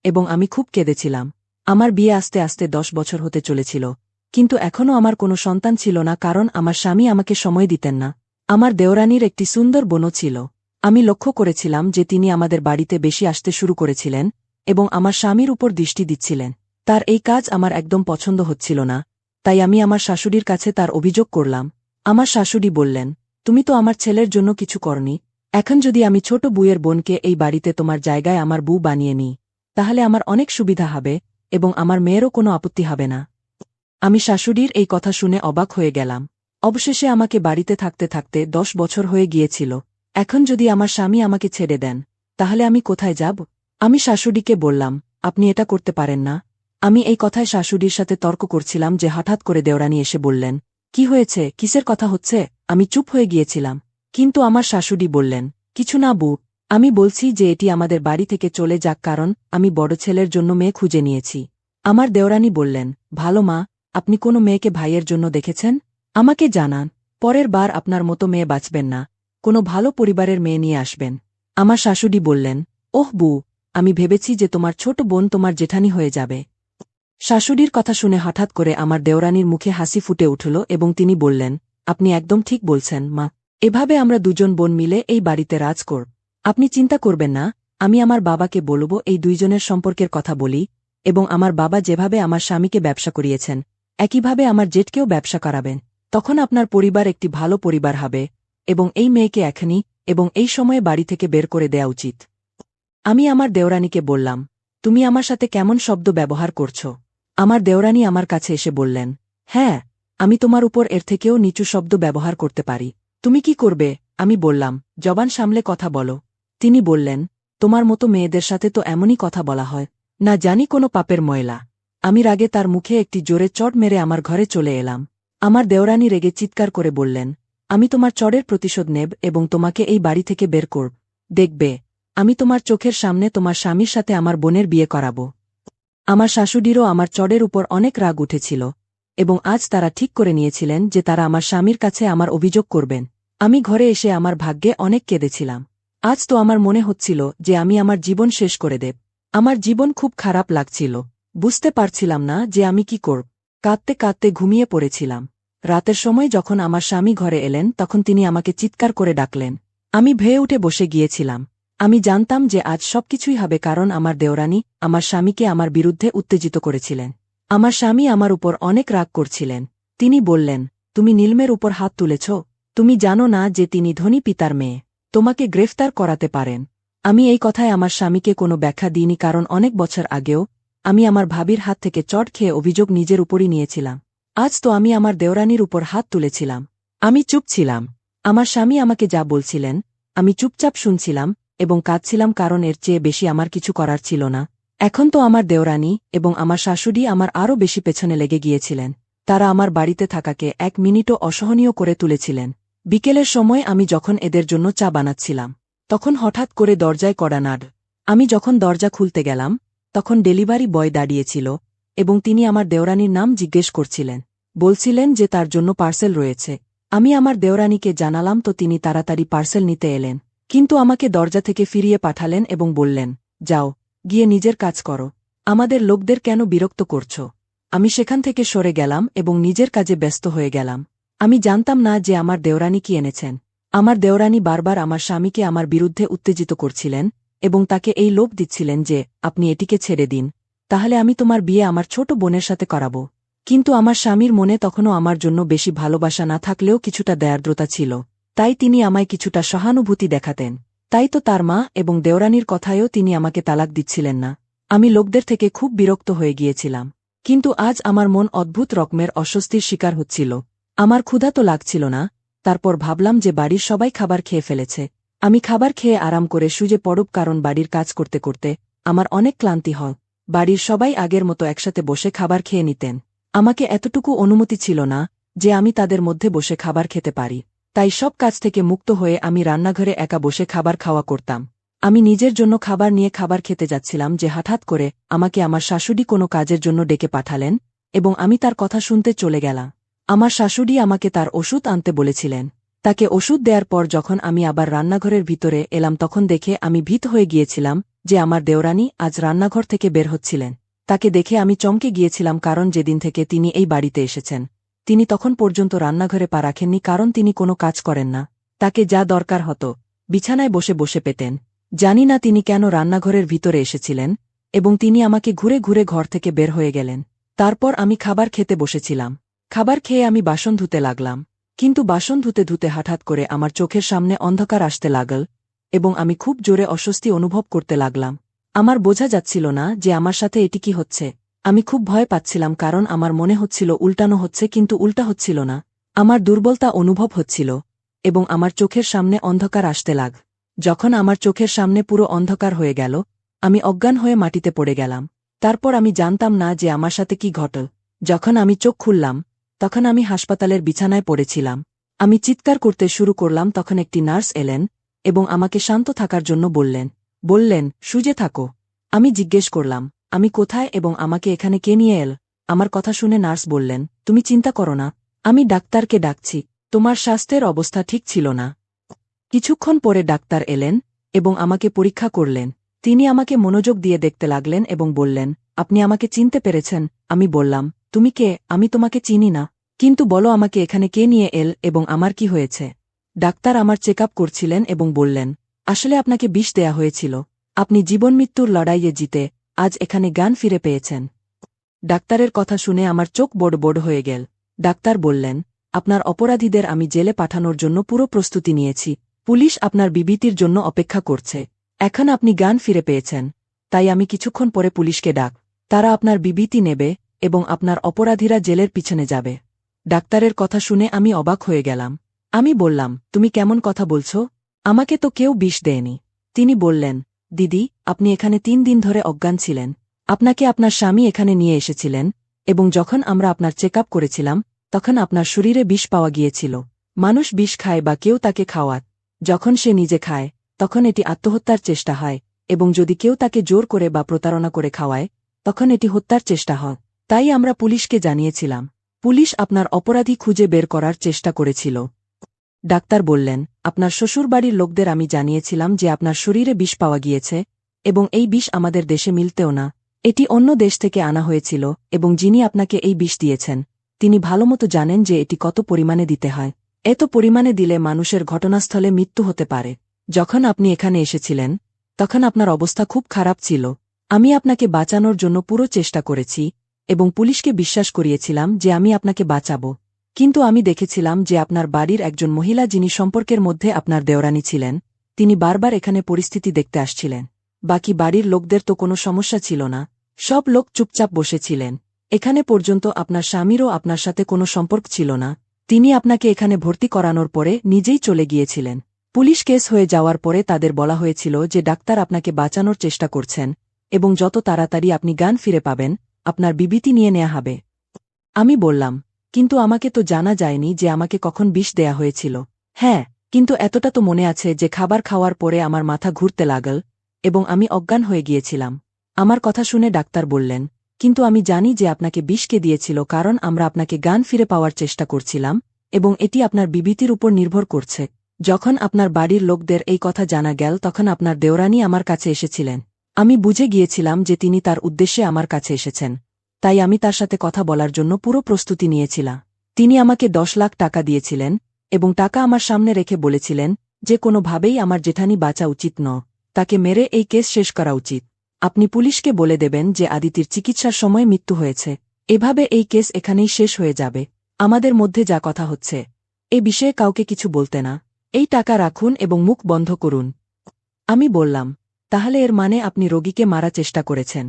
এবং আমি খুব কেঁদেছিলাম। আমার বিয়ে আস্তে আস্তে 10 বছর হতে চলেছিল, কিন্তু এখনও আমার কোনো সন্তান ছিল না, কারণ আমার স্বামী আমাকে সময় দিতেন না। আমার দেওরানির একটি সুন্দর বোনও ছিল। আমি লক্ষ্য করেছিলাম যে তিনি আমাদের বাড়িতে বেশি আসতে শুরু করেছিলেন এবং আমার স্বামীর উপর দৃষ্টি দিচ্ছিলেন। তার এই কাজ আমার একদম পছন্দ হচ্ছিল না, তাই আমি আমার শাশুড়ির কাছে তার অভিযোগ করলাম। আমার শাশুড়ি বললেন, তুমি তো আমার ছেলের জন্য কিছু করনি। এখন যদি আমি ছোট বুয়ের বোনকে এই বাড়িতে তোমার জায়গায় আমার বউ বানিয়ে নিই, তাহলে আমার অনেক সুবিধা হবে এবং আমার মেয়েরও কোনো আপত্তি হবে না। আমি শাশুড়ির এই কথা শুনে অবাক হয়ে গেলাম। অবশেষে আমাকে বাড়িতে থাকতে থাকতে 10 বছর হয়ে গিয়েছিল। এখন যদি আমার স্বামী আমাকে ছেড়ে দেন, তাহলে আমি কোথায় যাব? আমি শাশুড়িকে বললাম, আপনি এটা করতে পারেন না। আমি এই কথায় শাশুড়ির সাথে তর্ক করছিলাম যে হঠাৎ করে দেওরানি এসে বললেন, কি হয়েছে, কিসের কথা হচ্ছে? আমি চুপ হয়ে গিয়েছিলাম। কিন্তু আমার শাশুড়ি বললেন, কিছু না বউ, আমি বলছি যে এটি আমাদের বাড়ি থেকে চলে যাক, কারণ আমি বড় ছেলের জন্য মেয়ে খুঁজে নিয়েছি। আমার দেওরানি বললেন, ভালো মা, আপনি কোনো মেয়েকে ভাইয়ের জন্য দেখেছেন? আমাকে জানান। পরের বার আপনার মতো মেয়ে বাঁচবেন না, কোনো ভালো পরিবারের মেয়ে নিয়ে আসবেন। আমার শাশুড়ি বললেন, ওহ বউ, আমি ভেবেছি যে তোমার ছোট বোন তোমার জেঠানি হয়ে যাবে। শাশুড়ির কথা শুনে হঠাৎ করে আমার দেওরানির মুখে হাসি ফুটে উঠল এবং তিনি বললেন, আপনি একদম ঠিক বলছেন মা। এভাবে আমরা দুজন বোন মিলে এই বাড়িতে রাজ করব। আপনি চিন্তা করবেন না, আমি আমার বাবাকে বলব এই দুইজনের সম্পর্কের কথা বলি, এবং আমার বাবা যেভাবে আমার স্বামীকে ব্যবসা করিয়েছেন, একইভাবে আমার জেঠকেও ব্যবসা করাবেন। তখন আপনার পরিবার একটি ভালো পরিবার হবে, এবং এই মেয়েকে এখনই এবং এই সময়ে বাড়ি থেকে বের করে দেয়া উচিত। আমি আমার দেওরানিকে বললাম, তুমি আমার সাথে কেমন শব্দ ব্যবহার করছো? আমার দেওরানি আমার কাছে এসে বললেন, হ্যাঁ, আমি তোমার উপর এর থেকেও নিচু শব্দ ব্যবহার করতে পারি। তুমি কি করবে? আমি বললাম, জবান সামলে কথা বলো। তিনি বললেন, তোমার মতো মেয়েদের সাথে তো এমনই কথা বলা হয় না, জানি কোনো পাপের ময়লা। আমি রাগে তার মুখে একটি জোরে চড় মেরে আমার ঘরে চলে এলাম। আমার দেওরানি রেগে চিৎকার করে বললেন, আমি তোমার চড়ের প্রতিশোধ নেব এবং তোমাকে এই বাড়ি থেকে বের করব। দেখবে, আমি তোমার চোখের সামনে তোমার স্বামীর সাথে আমার বোনের বিয়ে করাবো। আমার শাশুড়িরও আমার চড়ের উপর অনেক রাগ উঠেছিল, এবং আজ তারা ঠিক করে নিয়েছিলেন যে তারা আমার স্বামীর কাছে আমার অভিযোগ করবেন। আমি ঘরে এসে আমার ভাগ্যে অনেক কেঁদেছিলাম। আজ তো আমার মনে হচ্ছিল যে আমি আমার জীবন শেষ করে দেব। আমার জীবন খুব খারাপ লাগছিল। বুঝতে পারছিলাম না যে আমি কি করব। কাঁদতে কাঁদতে ঘুমিয়ে পড়েছিলাম। রাতের সময় যখন আমার স্বামী ঘরে এলেন, তখন তিনি আমাকে চিৎকার করে ডাকলেন। আমি ভেয়ে উঠে বসে গিয়েছিলাম। আমি জানতাম যে আজ সবকিছুই হবে, কারণ আমার দেওরানি আমার স্বামীকে আমার বিরুদ্ধে উত্তেজিত করেছিলেন। আমার স্বামী আমার উপর অনেক রাগ করছিলেন। তিনি বললেন, তুমি নীলমের উপর হাত তুলেছ? তুমি জানো না যে তিনি ধনী পিতার মেয়ে? তোমাকে গ্রেফতার করাতে পারেন। আমি এই কথায় আমার স্বামীকে কোনো ব্যাখ্যা দিইনি, কারণ অনেক বছর আগেও আমি আমার ভাবির হাত থেকে চট খেয়ে অভিযোগ নিজের উপরই নিয়েছিলাম। আজ তো আমি আমার দেওরানির উপর হাত তুলেছিলাম। আমি চুপ ছিলাম। আমার স্বামী আমাকে যা বলছিলেন আমি চুপচাপ শুনছিলাম এবং কাঁদছিলাম, কারণ এর চেয়ে বেশি আমার কিছু করার ছিল না। এখন তো আমার দেওরানি এবং আমার শাশুড়ি আমার আরও বেশি পেছনে লেগে গিয়েছিলেন। তারা আমার বাড়িতে থাকাকে 1 মিনিটও অসহনীয় করে তুলেছিলেন। বিকেলের সময় আমি যখন এদের জন্য চা বানাচ্ছিলাম, তখন হঠাৎ করে দরজায় কড়া নাড়। আমি যখন দরজা খুলতে গেলাম তখন ডেলিভারি বয় দাঁড়িয়েছিল এবং তিনি আমার দেওরানির নাম জিজ্ঞেস করছিলেন। বলছিলেন যে তার জন্য পার্সেল রয়েছে। আমি আমার দেওরানিকে জানালাম তো তিনি তাড়াতাড়ি পার্সেল নিতে এলেন, কিন্তু আমাকে দরজা থেকে ফিরিয়ে পাঠালেন এবং বললেন, যাও, গিয়ে নিজের কাজ করো, আমাদের লোকদের কেন বিরক্ত করছ। আমি সেখান থেকে সরে গেলাম এবং নিজের কাজে ব্যস্ত হয়ে গেলাম। আমি জানতাম না যে আমার দেওরানি কি এনেছেন। আমার দেওরানি বারবার আমার স্বামীকে আমার বিরুদ্ধে উত্তেজিত করছিলেন এবং তাকে এই লোভ দিচ্ছিলেন যে আপনি এটিকে ছেড়ে দিন, তাহলে আমি তোমার বিয়ে আমার ছোট বোনের সাথে করাব। কিন্তু আমার স্বামীর মনে তখনও আমার জন্য বেশি ভালোবাসা না থাকলেও কিছুটা দয়ার্দ্রতা ছিল, তাই তিনি আমায় কিছুটা সহানুভূতি দেখাতেন। তাই তো তার মা এবং দেওরানির কথায়ও তিনি আমাকে তালাক দিচ্ছিলেন না। আমি লোকদের থেকে খুব বিরক্ত হয়ে গিয়েছিলাম। কিন্তু আজ আমার মন অদ্ভুত রকমের অস্বস্তির শিকার হচ্ছিল। আমার ক্ষুধা তো লাগছিল না। তারপর ভাবলাম যে বাড়ির সবাই খাবার খেয়ে ফেলেছে, আমি খাবার খেয়ে আরাম করে শুয়ে পড়ব, কারণ বাড়ির কাজ করতে করতে আমার অনেক ক্লান্তি হয়। বাড়ির সবাই আগের মতো একসাথে বসে খাবার খেয়ে নিতেন। আমাকে এতটুকু অনুমতি ছিল না যে আমি তাদের মধ্যে বসে খাবার খেতে পারি। তাই সব কাজ থেকে মুক্ত হয়ে আমি রান্নাঘরে একা বসে খাবার খাওয়া করতাম। আমি নিজের জন্য খাবার নিয়ে খাবার খেতে যাচ্ছিলাম যে হঠাৎ করে আমাকে আমার শাশুড়ি কোনো কাজের জন্য ডেকে পাঠালেন এবং আমি তার কথা শুনতে চলে গেলাম। আমার শাশুড়ি আমাকে তার ওষুধ আনতে বলেছিলেন। তাকে ওষুধ দেওয়ার পর যখন আমি আবার রান্নাঘরের ভিতরে এলাম তখন দেখে আমি ভীত হয়ে গিয়েছিলাম যে আমার দেওরানি আজ রান্নাঘর থেকে বের হচ্ছিলেন। তাকে দেখে আমি চমকে গিয়েছিলাম, কারণ যেদিন থেকে তিনি এই বাড়িতে এসেছেন তিনি তখন পর্যন্ত রান্নাঘরে পা রাখেননি, কারণ তিনি কোনো কাজ করেন না। তাকে যা দরকার হতো বিছানায় বসে বসে পেতেন। জানি না তিনি কেন রান্নাঘরের ভিতরে এসেছিলেন এবং তিনি আমাকে ঘুরে ঘুরে ঘর থেকে বের হয়ে গেলেন। তারপর আমি খাবার খেতে বসেছিলাম। খাবার খেয়ে আমি বাসন ধুতে লাগলাম, কিন্তু বাসন ধুতে ধুতে হঠাৎ করে আমার চোখের সামনে অন্ধকার আসতে লাগল এবং আমি খুব জোরে অস্বস্তি অনুভব করতে লাগলাম। আমার বোঝা যাচ্ছিল না যে আমার সাথে এটি কি হচ্ছে। আমি খুব ভয় পাচ্ছিলাম, কারণ আমার মনে হচ্ছিল উল্টানো হচ্ছে, কিন্তু উল্টা হচ্ছিল না। আমার দুর্বলতা অনুভব হচ্ছিল এবং আমার চোখের সামনে অন্ধকার আসতে লাগ। যখন আমার চোখের সামনে পুরো অন্ধকার হয়ে গেল আমি অজ্ঞান হয়ে মাটিতে পড়ে গেলাম। তারপর আমি জানতাম না যে আমার সাথে কি ঘটল। যখন আমি চোখ খুললাম তখন আমি হাসপাতালের বিছানায় পড়েছিলাম। আমি চিৎকার করতে শুরু করলাম, তখন একটি নার্স এলেন এবং আমাকে শান্ত থাকার জন্য বললেন, শুয়ে থাকো। আমি জিজ্ঞেস করলাম, আমি কোথায় এবং আমাকে এখানে কে নিয়ে এল। আমার কথা শুনে নার্স বললেন, তুমি চিন্তা করো না, আমি ডাক্তারকে ডাকছি, তোমার স্বাস্থ্যের অবস্থা ঠিক ছিল না। কিছুক্ষণ পরে ডাক্তার এলেন এবং আমাকে পরীক্ষা করলেন। তিনি আমাকে মনোযোগ দিয়ে দেখতে লাগলেন এবং বললেন, আপনি আমাকে চিনতে পেরেছেন। আমি বললাম, তুমি কে? আমি তোমাকে চিনি না, কিন্তু বলো আমাকে এখানে কে নিয়ে এল এবং আমার কি হয়েছে। ডাক্তার আমার চেক আপ করছিলেন এবং বললেন, আসলে আপনাকে বিষ দেয়া হয়েছিল। আপনি জীবন মৃত্যুর লড়াইয়ে জিতে আজ এখানে জ্ঞান ফিরে পেয়েছেন। ডাক্তারের কথা শুনে আমার চোখ বড় বড় হয়ে গেল। ডাক্তার বললেন, আপনার অপরাধীদের আমি জেলে পাঠানোর জন্য পুরো প্রস্তুতি নিয়েছি। পুলিশ আপনার বিবৃতির জন্য অপেক্ষা করছে। এখন আপনি জ্ঞান ফিরে পেয়েছেন, তাই আমি কিছুক্ষণ পরে পুলিশকে ডাক। তারা আপনার বিবৃতি নেবে এবং আপনার অপরাধীরা জেলের পিছনে যাবে। ডাক্তারের কথা শুনে আমি অবাক হয়ে গেলাম। আমি বললাম, তুমি কেমন কথা বলছো? আমাকে তো কেউ বিষ দেয়নি। তিনি বললেন, দিদি, আপনি এখানে 3 দিন ধরে অজ্ঞান ছিলেন। আপনাকে আপনার স্বামী এখানে নিয়ে এসেছিলেন এবং যখন আমরা আপনার চেক আপ করেছিলাম তখন আপনার শরীরে বিষ পাওয়া গিয়েছিল। মানুষ বিষ খায় বা কেউ তাকে খাওয়ায়, যখন সে নিজে খায় তখন এটি আত্মহত্যার চেষ্টা হয়, এবং যদি কেউ তাকে জোর করে বা প্রতারণা করে খাওয়ায় তখন এটি হত্যার চেষ্টা হয়। তাই আমরা পুলিশকে জানিয়েছিলাম। পুলিশ আপনার অপরাধী খুঁজে বের করার চেষ্টা করেছিল। ডাক্তার বললেন, আপনার শ্বশুরবাড়ির লোকদের আমি জানিয়েছিলাম যে আপনার শরীরে বিষ পাওয়া গিয়েছে এবং এই বিষ আমাদের দেশে মিলতেও না। এটি অন্য দেশ থেকে আনা হয়েছিল এবং যিনি আপনাকে এই বিষ দিয়েছেন তিনি ভালোমতো জানেন যে এটি কত পরিমাণে দিতে হয়। এত পরিমাণে দিলে মানুষের ঘটনাস্থলে মৃত্যু হতে পারে। যখন আপনি এখানে এসেছিলেন তখন আপনার অবস্থা খুব খারাপ ছিল। আমি আপনাকে বাঁচানোর জন্য পুরো চেষ্টা করেছি এবং পুলিশকে বিশ্বাস করিয়েছিলাম যে আমি আপনাকে বাঁচাব। কিন্তু আমি দেখেছিলাম যে আপনার বাড়ির একজন মহিলা যিনি সম্পর্কের মধ্যে আপনার দেওরানী ছিলেন তিনি বারবার এখানে পরিস্থিতি দেখতে আসছিলেন। বাকি বাড়ির লোকদের তো কোনো সমস্যা ছিল না, সব লোক চুপচাপ বসেছিলেন। এখানে পর্যন্ত আপনার স্বামীরও আপনার সাথে কোনো সম্পর্ক ছিল না। তিনি আপনাকে এখানে ভর্তি করানোর পরে নিজেই চলে গিয়েছিলেন। পুলিশ কেস হয়ে যাওয়ার পরে তাদের বলা হয়েছিল যে ডাক্তার আপনাকে বাঁচানোর চেষ্টা করছেন এবং যত তাড়াতাড়ি আপনি জ্ঞান ফিরে পাবেন আপনার বিবৃতি নিয়ে নেওয়া হবে। আমি বললাম, কিন্তু আমাকে তো জানা যায়নি যে আমাকে কখন বিষ দেয়া হয়েছিল। হ্যাঁ, কিন্তু এতটা তো মনে আছে যে খাবার খাওয়ার পরে আমার মাথা ঘুরতে লাগল এবং আমি অজ্ঞান হয়ে গিয়েছিলাম। আমার কথা শুনে ডাক্তার বললেন, কিন্তু আমি জানি যে আপনাকে বিষ কে দিয়েছিল কারণ আমরা আপনাকে জ্ঞান ফিরে পাওয়ার চেষ্টা করছিলাম এবং এটি আপনার বিবিতির উপর নির্ভর করছে। যখন আপনার বাড়ির লোকদের এই কথা জানা গেল তখন আপনার দেওরানী আমার কাছে এসেছিলেন। আমি বুঝে গিয়েছিলাম যে তিনি তার উদ্দেশ্যে আমার কাছে এসেছেন, তাই আমি তার সাথে কথা বলার জন্য পুরো প্রস্তুতি নিয়েছিলাম। তিনি আমাকে 10 লাখ টাকা দিয়েছিলেন এবং টাকা আমার সামনে রেখে বলেছিলেন যে কোনোভাবেই আমার জেঠানি বাঁচা উচিত ন, তাকে মেরে এই কেস শেষ করা উচিত। আপনি পুলিশকে বলে দেবেন যে আদিতির চিকিৎসার সময় মৃত্যু হয়েছে, এভাবে এই কেস এখানেই শেষ হয়ে যাবে। আমাদের মধ্যে যা কথা হচ্ছে এ বিষয়ে কাউকে কিছু বলতে না। এই টাকা রাখুন এবং মুখ বন্ধ করুন। আমি বললাম, তাহলে এর মানে আপনি রোগীকে মারা চেষ্টা করেছেন?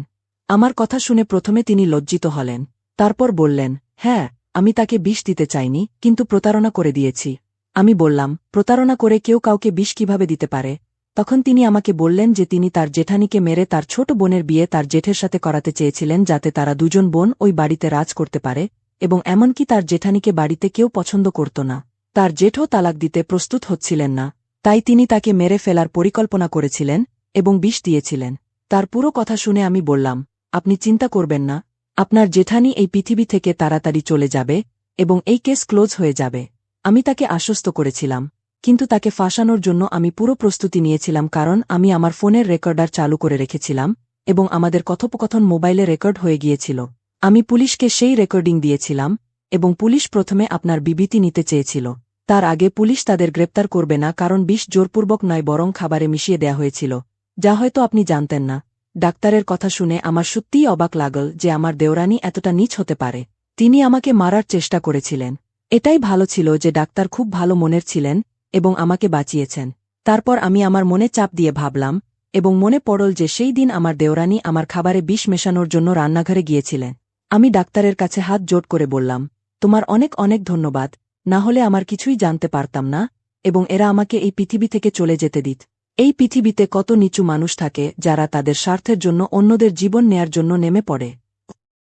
আমার কথা শুনে প্রথমে তিনি লজ্জিত হলেন, তারপর বললেন, হ্যাঁ, আমি তাকে বিষ দিতে চাইনি কিন্তু প্রতারণা করে দিয়েছি। আমি বললাম, প্রতারণা করে কেউ কাউকে বিষ কিভাবে দিতে পারে? তখন তিনি আমাকে বললেন যে তিনি তার জেঠানিকে মেরে তার ছোট বোনের বিয়ে তার জেঠের সাথে করাতে চেয়েছিলেন যাতে তারা দুজন বোন ওই বাড়িতে রাজ করতে পারে, এবং এমনকি তার জেঠানিকে বাড়িতে কেউ পছন্দ করত না। তার জেঠও তালাক দিতে প্রস্তুত হচ্ছিলেন না, তাই তিনি তাকে মেরে ফেলার পরিকল্পনা করেছিলেন এবং বিষ দিয়েছিলেন। তার পুরো কথা শুনে আমি বললাম, আপনি চিন্তা করবেন না, আপনার জেঠানি এই পৃথিবী থেকে তাড়াতাড়ি চলে যাবে এবং এই কেস ক্লোজ হয়ে যাবে। আমি তাকে আশ্বস্ত করেছিলাম, কিন্তু তাকে ফাঁসানোর জন্য আমি পুরো প্রস্তুতি নিয়েছিলাম কারণ আমি আমার ফোনের রেকর্ডার চালু করে রেখেছিলাম এবং আমাদের কথোপকথন মোবাইলে রেকর্ড হয়ে গিয়েছিল। আমি পুলিশকে সেই রেকর্ডিং দিয়েছিলাম এবং পুলিশ প্রথমে আপনার বিবৃতি নিতে চেয়েছিল। তার আগে পুলিশ তাদের গ্রেপ্তার করবে না কারণ বিষ জোরপূর্বক নয় বরং খাবারে মিশিয়ে দেয়া হয়েছিল, যা হয়তো আপনি জানতেন না। ডাক্তারের কথা শুনে আমার সত্যিই অবাক লাগল যে আমার দেওরানী এতটা নীচ হতে পারে। তিনি আমাকে মারার চেষ্টা করেছিলেন। এটাই ভালো ছিল যে ডাক্তার খুব ভালো মনের ছিলেন এবং আমাকে বাঁচিয়েছেন। তারপর আমি আমার মনে চাপ দিয়ে ভাবলাম এবং মনে পড়ল যে সেই দিন আমার দেওরানী আমার খাবারে বিষ মেশানোর জন্য রান্নাঘরে গিয়েছিলেন। আমি ডাক্তারের কাছে হাত জোড় করে বললাম, তোমার অনেক অনেক ধন্যবাদ, না হলে আমার কিছুই জানতে পারতাম না এবং এরা আমাকে এই পৃথিবী থেকে চলে যেতে দিত। এই পৃথিবীতে কত নিচু মানুষ থাকে যারা তাদের স্বার্থের জন্য অন্যদের জীবন নেয়ার জন্য নেমে পড়ে।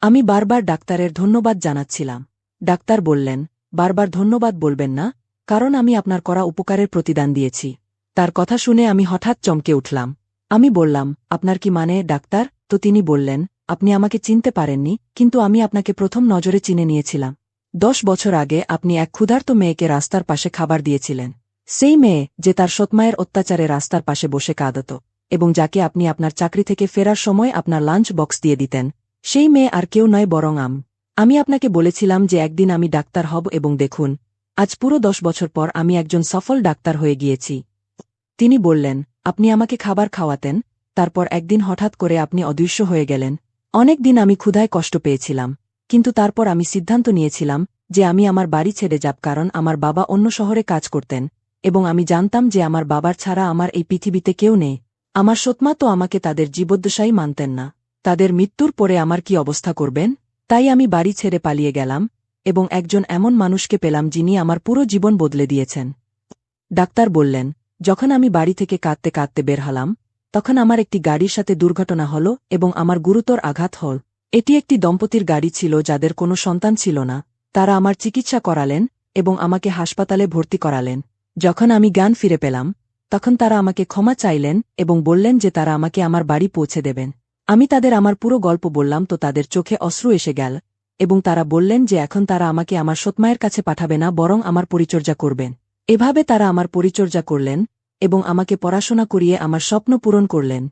আমি বারবার ডাক্তারের ধন্যবাদ জানাচ্ছিলাম। ডাক্তার বললেন, বারবার ধন্যবাদ বলবেন না, কারণ আমি আপনার করা উপকারের প্রতিদান দিয়েছি। তার কথা শুনে আমি হঠাৎ চমকে উঠলাম। আমি বললাম, আপনার কি মানে ডাক্তার? তো তিনি বললেন, আপনি আমাকে চিনতে পারেননি, কিন্তু আমি আপনাকে প্রথম নজরে চিনে নিয়েছিলাম। 10 বছর আগে আপনি এক ক্ষুধার্ত মেয়েকে রাস্তার পাশে খাবার দিয়েছিলেন। সেই মেয়ে যে তার সৎমায়ের অত্যাচারে রাস্তার পাশে বসে কাঁদত এবং যাকে আপনি আপনার চাকরি থেকে ফেরার সময় আপনার লাঞ্চ বক্স দিয়ে দিতেন, সেই মেয়ে আর কেউ নয় বরং আমি আপনাকে বলেছিলাম যে একদিন আমি ডাক্তার হব এবং দেখুন, আজ পুরো 10 বছর পর আমি একজন সফল ডাক্তার হয়ে গিয়েছি। তিনি বললেন, আপনি আমাকে খাবার খাওয়াতেন, তারপর একদিন হঠাৎ করে আপনি অদৃশ্য হয়ে গেলেন। অনেক দিন আমি ক্ষুধায় কষ্ট পেয়েছিলাম, কিন্তু তারপর আমি সিদ্ধান্ত নিয়েছিলাম যে আমি আমার বাড়ি ছেড়ে যাব কারণ আমার বাবা অন্য শহরে কাজ করতেন এবং আমি জানতাম যে আমার বাবার ছাড়া আমার এই পৃথিবীতে কেউ নেই। আমার সৎমা তো আমাকে তাদের জীবদ্দশাই মানতেন না। তাদের মৃত্যুর পরে আমার কি অবস্থা করবেন? তাই আমি বাড়ি ছেড়ে পালিয়ে গেলাম এবং একজন এমন মানুষকে পেলাম যিনি আমার পুরো জীবন বদলে দিয়েছেন। ডাক্তার বললেন, যখন আমি বাড়ি থেকে কাঁদতে কাঁদতে বের হলাম তখন আমার একটি গাড়ির সাথে দুর্ঘটনা হল এবং আমার গুরুতর আঘাত হল। এটি একটি দম্পতির গাড়ি ছিল যাদের কোনো সন্তান ছিল না। তারা আমার চিকিৎসা করালেন এবং আমাকে হাসপাতালে ভর্তি করালেন। যখন আমি জ্ঞান ফিরে পেলাম তখন তারা আমাকে ক্ষমা চাইলেন এবং বললেন যে তারা আমাকে আমার বাড়ি পৌঁছে দেবেন। আমি তাদের আমার পুরো গল্প বললাম তো তাদের চোখে অশ্রু এসে গেল এবং তারা বললেন যে এখন তারা আমাকে আমার সৎমায়ের কাছে পাঠাবে না বরং আমার পরিচর্যা করবেন। এভাবে তারা আমার পরিচর্যা করলেন এবং আমাকে পড়াশোনা করিয়ে আমার স্বপ্ন পূরণ করলেন।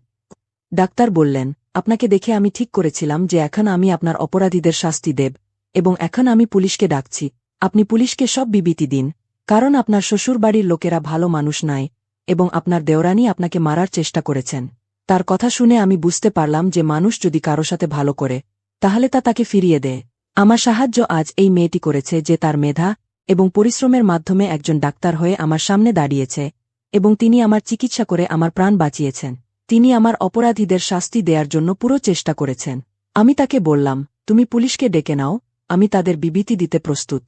ডাক্তার বললেন, আপনাকে দেখে আমি ঠিক করেছিলাম যে এখন আমি আপনার অপরাধীদের শাস্তি দেব এবং এখন আমি পুলিশকে ডাকছি। আপনি পুলিশকে সব বিবৃতি দিন, কারণ আপনার শ্বশুরবাড়ির লোকেরা ভালো মানুষ নয় এবং আপনার দেওরানী আপনাকে মারার চেষ্টা করেছেন। তার কথা শুনে আমি বুঝতে পারলাম যে মানুষ যদি কারো সাথে ভালো করে তাহলে তা তাকে ফিরিয়ে দেয়। আমার সাহায্য আজ এই মেয়েটি করেছে যে তার মেধা এবং পরিশ্রমের মাধ্যমে একজন ডাক্তার হয়ে আমার সামনে দাঁড়িয়েছে এবং তিনি আমার চিকিৎসা করে আমার প্রাণ বাঁচিয়েছেন। তিনি আমার অপরাধীদের শাস্তি দেওয়ার জন্য পুরো চেষ্টা করেছেন। আমি তাকে বললাম, তুমি পুলিশকে ডেকে নাও, আমি তাদের বিবৃতি দিতে প্রস্তুত।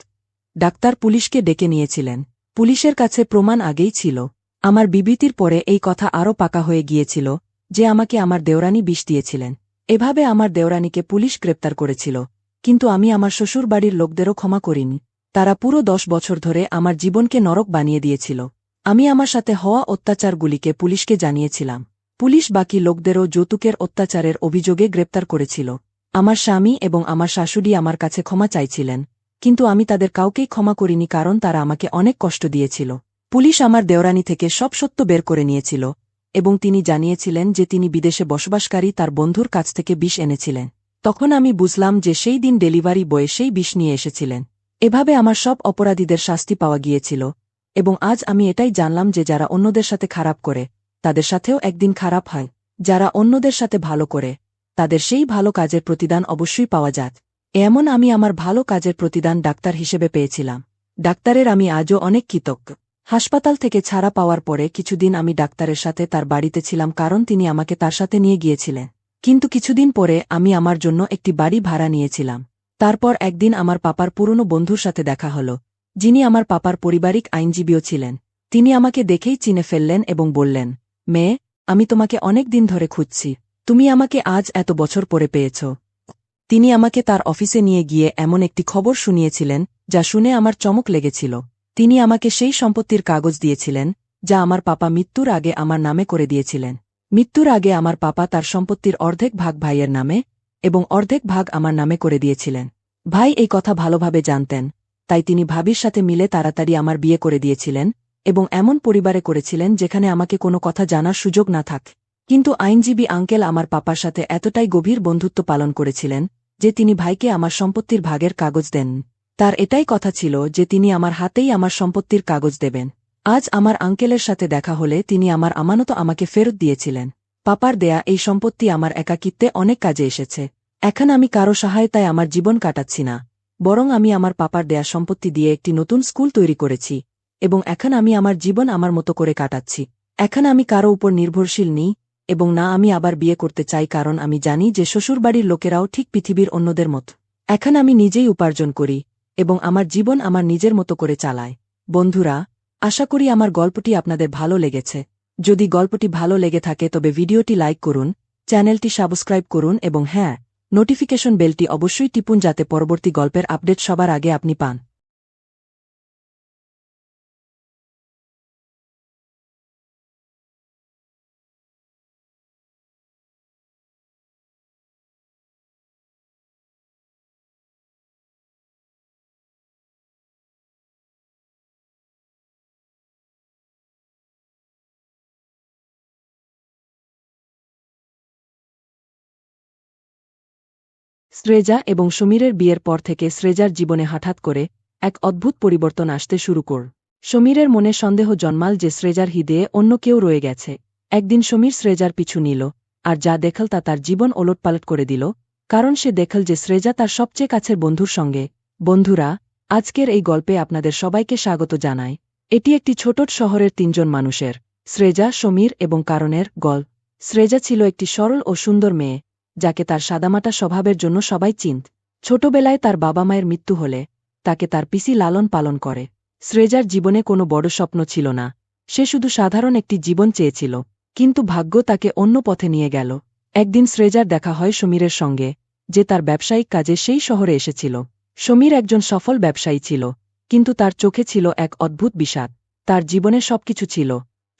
ডাক্তার পুলিশকে ডেকে নিয়েছিলেন। পুলিশের কাছে প্রমাণ আগেই ছিল। আমার বিবৃতির পরে এই কথা আরও পাকা হয়ে গিয়েছিল যে আমাকে আমার দেওরানী বিষ দিয়েছিলেন। এভাবে আমার দেওরানীকে পুলিশ গ্রেপ্তার করেছিল, কিন্তু আমি আমার শ্বশুরবাড়ির লোকদেরও ক্ষমা করিনি। তারা পুরো 10 বছর ধরে আমার জীবনকে নরক বানিয়ে দিয়েছিল। আমি আমার সাথে হওয়া অত্যাচারগুলিকে পুলিশকে জানিয়েছিলাম। পুলিশ বাকি লোকদেরও যৌতুকের অত্যাচারের অভিযোগে গ্রেপ্তার করেছিল। আমার স্বামী এবং আমার শাশুড়ি আমার কাছে ক্ষমা চাইছিলেন, কিন্তু আমি তাদের কাউকেই ক্ষমা করিনি কারণ তারা আমাকে অনেক কষ্ট দিয়েছিল। পুলিশ আমার দেওরানি থেকে সব সত্য বের করে নিয়েছিল এবং তিনি জানিয়েছিলেন যে তিনি বিদেশে বসবাসকারী তার বন্ধুর কাছ থেকে বিষ এনেছিলেন। তখন আমি বুঝলাম যে সেই দিন ডেলিভারি বয়ে সেই বিষ নিয়ে এসেছিলেন। এভাবে আমার সব অপরাধীদের শাস্তি পাওয়া গিয়েছিল এবং আজ আমি এটাই জানলাম যে যারা অন্যদের সাথে খারাপ করে তাদের সাথেও একদিন খারাপ হয়। যারা অন্যদের সাথে ভালো করে তাদের সেই ভালো কাজের প্রতিদান অবশ্যই পাওয়া যায়। এমন আমি আমার ভালো কাজের প্রতিদান ডাক্তার হিসেবে পেয়েছিলাম। ডাক্তারের আমি আজও অনেক কৃতজ্ঞ। হাসপাতাল থেকে ছাড়া পাওয়ার পরে কিছুদিন আমি ডাক্তারের সাথে তার বাড়িতে ছিলাম কারণ তিনি আমাকে তার সাথে নিয়ে গিয়েছিলেন। কিন্তু কিছুদিন পরে আমি আমার জন্য একটি বাড়ি ভাড়া নিয়েছিলাম। তারপর একদিন আমার পাপার পুরনো বন্ধুর সাথে দেখা হল, যিনি আমার পাপার পারিবারিক আইনজীবীও ছিলেন। তিনি আমাকে দেখেই চিনে ফেললেন এবং বললেন, মেয়ে, আমি তোমাকে অনেক দিন ধরে খুঁজছি, তুমি আমাকে আজ এত বছর পরে পেয়েছ। তিনি আমাকে তার অফিসে নিয়ে গিয়ে এমন একটি খবর শুনিয়েছিলেন যা শুনে আমার চমক লেগেছিল। তিনি আমাকে সেই সম্পত্তির কাগজ দিয়েছিলেন যা আমার পাপা মৃত্যুর আগে আমার নামে করে দিয়েছিলেন। মৃত্যুর আগে আমার পাপা তার সম্পত্তির অর্ধেক ভাগ ভাইয়ের নামে এবং অর্ধেক ভাগ আমার নামে করে দিয়েছিলেন। ভাই এই কথা ভালোভাবে জানতেন, তাই তিনি ভাবির সাথে মিলে তাড়াতাড়ি আমার বিয়ে করে দিয়েছিলেন এবং এমন পরিবারে করেছিলেন যেখানে আমাকে কোনো কথা জানার সুযোগ না থাক। কিন্তু আইনজীবী আঙ্কেল আমার পাপার সাথে এতটাই গভীর বন্ধুত্ব পালন করেছিলেন যে তিনি ভাইকে আমার সম্পত্তির ভাগের কাগজ দেন। তার এটাই কথা ছিল যে তিনি আমার হাতেই আমার সম্পত্তির কাগজ দেবেন। আজ আমার আঙ্কেলের সাথে দেখা হলে তিনি আমার আমানত আমাকে ফেরত দিয়েছিলেন। পাপার দেয়া এই সম্পত্তি আমার একাকিত্বে অনেক কাজে এসেছে। এখন আমি কারো সহায়তায় আমার জীবন কাটাচ্ছি না, বরং আমি আমার পাপার দেয়া সম্পত্তি দিয়ে একটি নতুন স্কুল তৈরি করেছি এবং এখন আমি আমার জীবন আমার মতো করে কাটাচ্ছি। এখন আমি কারো উপর নির্ভরশীল নেই এবং না আমি আবার বিয়ে করতে চাই কারণ আমি জানি যে শ্বশুরবাড়ির লোকেরাও ঠিক পৃথিবীর অন্যদের মতো। এখন আমি নিজেই উপার্জন করি এবং আমার জীবন আমার নিজের মতো করে চালায়। বন্ধুরা, আশা করি আমার গল্পটি আপনাদের ভালো লেগেছে। যদি গল্পটি ভালো লেগে থাকে তবে ভিডিওটি লাইক করুন, চ্যানেলটি সাবস্ক্রাইব করুন এবং হ্যাঁ, নোটিফিকেশন বেলটি অবশ্যই টিপুন যাতে পরবর্তী গল্পের আপডেট সবার আগে আপনি পান। শ্রেজা এবং সমীরের বিয়ের পর থেকে শ্রেজার জীবনে হঠাৎ করে এক অদ্ভুত পরিবর্তন আসতে শুরু কর। সমীরের মনে সন্দেহ জন্মাল যে শ্রেজার হৃদয়ে অন্য কেউ রয়ে গেছে। একদিন সমীর শ্রেজার পিছু নিল, আর যা দেখল তা তার জীবন ওলটপালট করে দিল, কারণ সে দেখল যে শ্রেজা তার সবচেয়ে কাছের বন্ধুর সঙ্গে। বন্ধুরা, আজকের এই গল্পে আপনাদের সবাইকে স্বাগত জানাই। এটি একটি ছোট শহরের তিনজন মানুষের, শ্রেজা, সমীর এবং কারণের গল্প। শ্রেজা ছিল একটি সরল ও সুন্দর মেয়ে, যাকে তার সাদামাটা স্বভাবের জন্য সবাই চিনত। ছোটবেলায় তার বাবা মায়ের মৃত্যু হলে তাকে তার পিসি লালন পালন করে। শ্রেজার জীবনে কোনো বড় স্বপ্ন ছিল না, সে শুধু সাধারণ একটি জীবন চেয়েছিল। কিন্তু ভাগ্য তাকে অন্য পথে নিয়ে গেল। একদিন শ্রেজার দেখা হয় সমীরের সঙ্গে, যে তার ব্যবসায়িক কাজে সেই শহরে এসেছিল। সমীর একজন সফল ব্যবসায়ী ছিল, কিন্তু তার চোখে ছিল এক অদ্ভুত বিষাদ। তার জীবনে সবকিছু ছিল,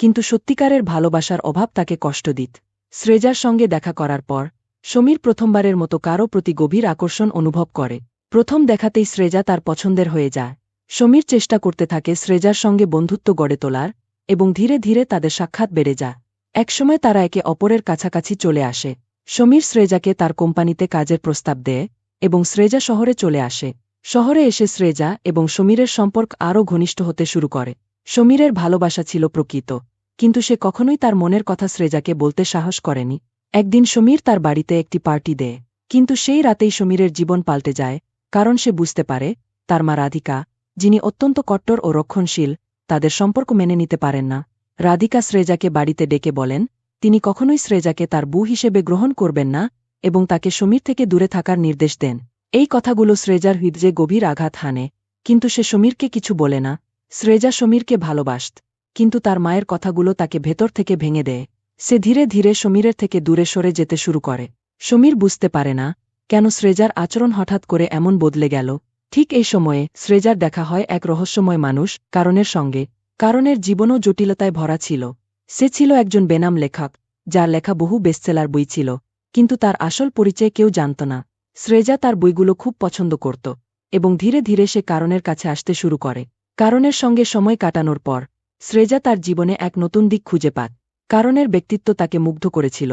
কিন্তু সত্যিকারের ভালোবাসার অভাব তাকে কষ্ট দিত। শ্রেজার সঙ্গে দেখা করার পর সমীর প্রথমবারের মতো কারও প্রতি গভীর আকর্ষণ অনুভব করে। প্রথম দেখাতেই শ্রেজা তার পছন্দের হয়ে যায়। সমীর চেষ্টা করতে থাকে শ্রেজার সঙ্গে বন্ধুত্ব গড়ে তোলার এবং ধীরে ধীরে তাদের সাক্ষাৎ বেড়ে যায়। একসময় তারা একে অপরের কাছাকাছি চলে আসে। সমীর শ্রেজাকে তার কোম্পানিতে কাজের প্রস্তাব দেয় এবং শ্রেজা শহরে চলে আসে। শহরে এসে শ্রেজা এবং সমীরের সম্পর্ক আরও ঘনিষ্ঠ হতে শুরু করে। সমীরের ভালোবাসা ছিল প্রকৃত, কিন্তু সে কখনোই তার মনের কথা শ্রেজাকে বলতে সাহস করেনি। একদিন সমীর তার বাড়িতে একটি পার্টি দেয়, কিন্তু সেই রাতেই সমীরের জীবন পাল্টে যায়, কারণ সে বুঝতে পারে তার মা রাধিকা, যিনি অত্যন্ত কট্টর ও রক্ষণশীল, তাদের সম্পর্ক মেনে নিতে পারেন না। রাধিকা শ্রেজাকে বাড়িতে ডেকে বলেন তিনি কখনোই শ্রেজাকে তার বউ হিসেবে গ্রহণ করবেন না এবং তাকে সমীর থেকে দূরে থাকার নির্দেশ দেন। এই কথাগুলো শ্রেজার হৃদয়ে গভীর আঘাত হানে, কিন্তু সে সমীরকে কিছু বলে না। শ্রেজা সমীরকে ভালোবাসত, কিন্তু তার মায়ের কথাগুলো তাকে ভেতর থেকে ভেঙে দেয়। সে ধীরে ধীরে সমীরের থেকে দূরে সরে যেতে শুরু করে। সমীর বুঝতে পারে না কেন শ্রেজার আচরণ হঠাৎ করে এমন বদলে গেল। ঠিক এই সময়ে শ্রেজার দেখা হয় এক রহস্যময় মানুষ, কারণের সঙ্গে। কারণের জীবনও জটিলতায় ভরা ছিল। সে ছিল একজন বেনাম লেখক, যার লেখা বহু বেস্টসেলার বই ছিল, কিন্তু তার আসল পরিচয় কেউ জানত না। শ্রেজা তার বইগুলো খুব পছন্দ করত, এবং ধীরে ধীরে সে কারণের কাছে আসতে শুরু করে। কারণের সঙ্গে সময় কাটানোর পর শ্রেজা তার জীবনে এক নতুন দিক খুঁজে পায়। কারণের ব্যক্তিত্ব তাকে মুগ্ধ করেছিল,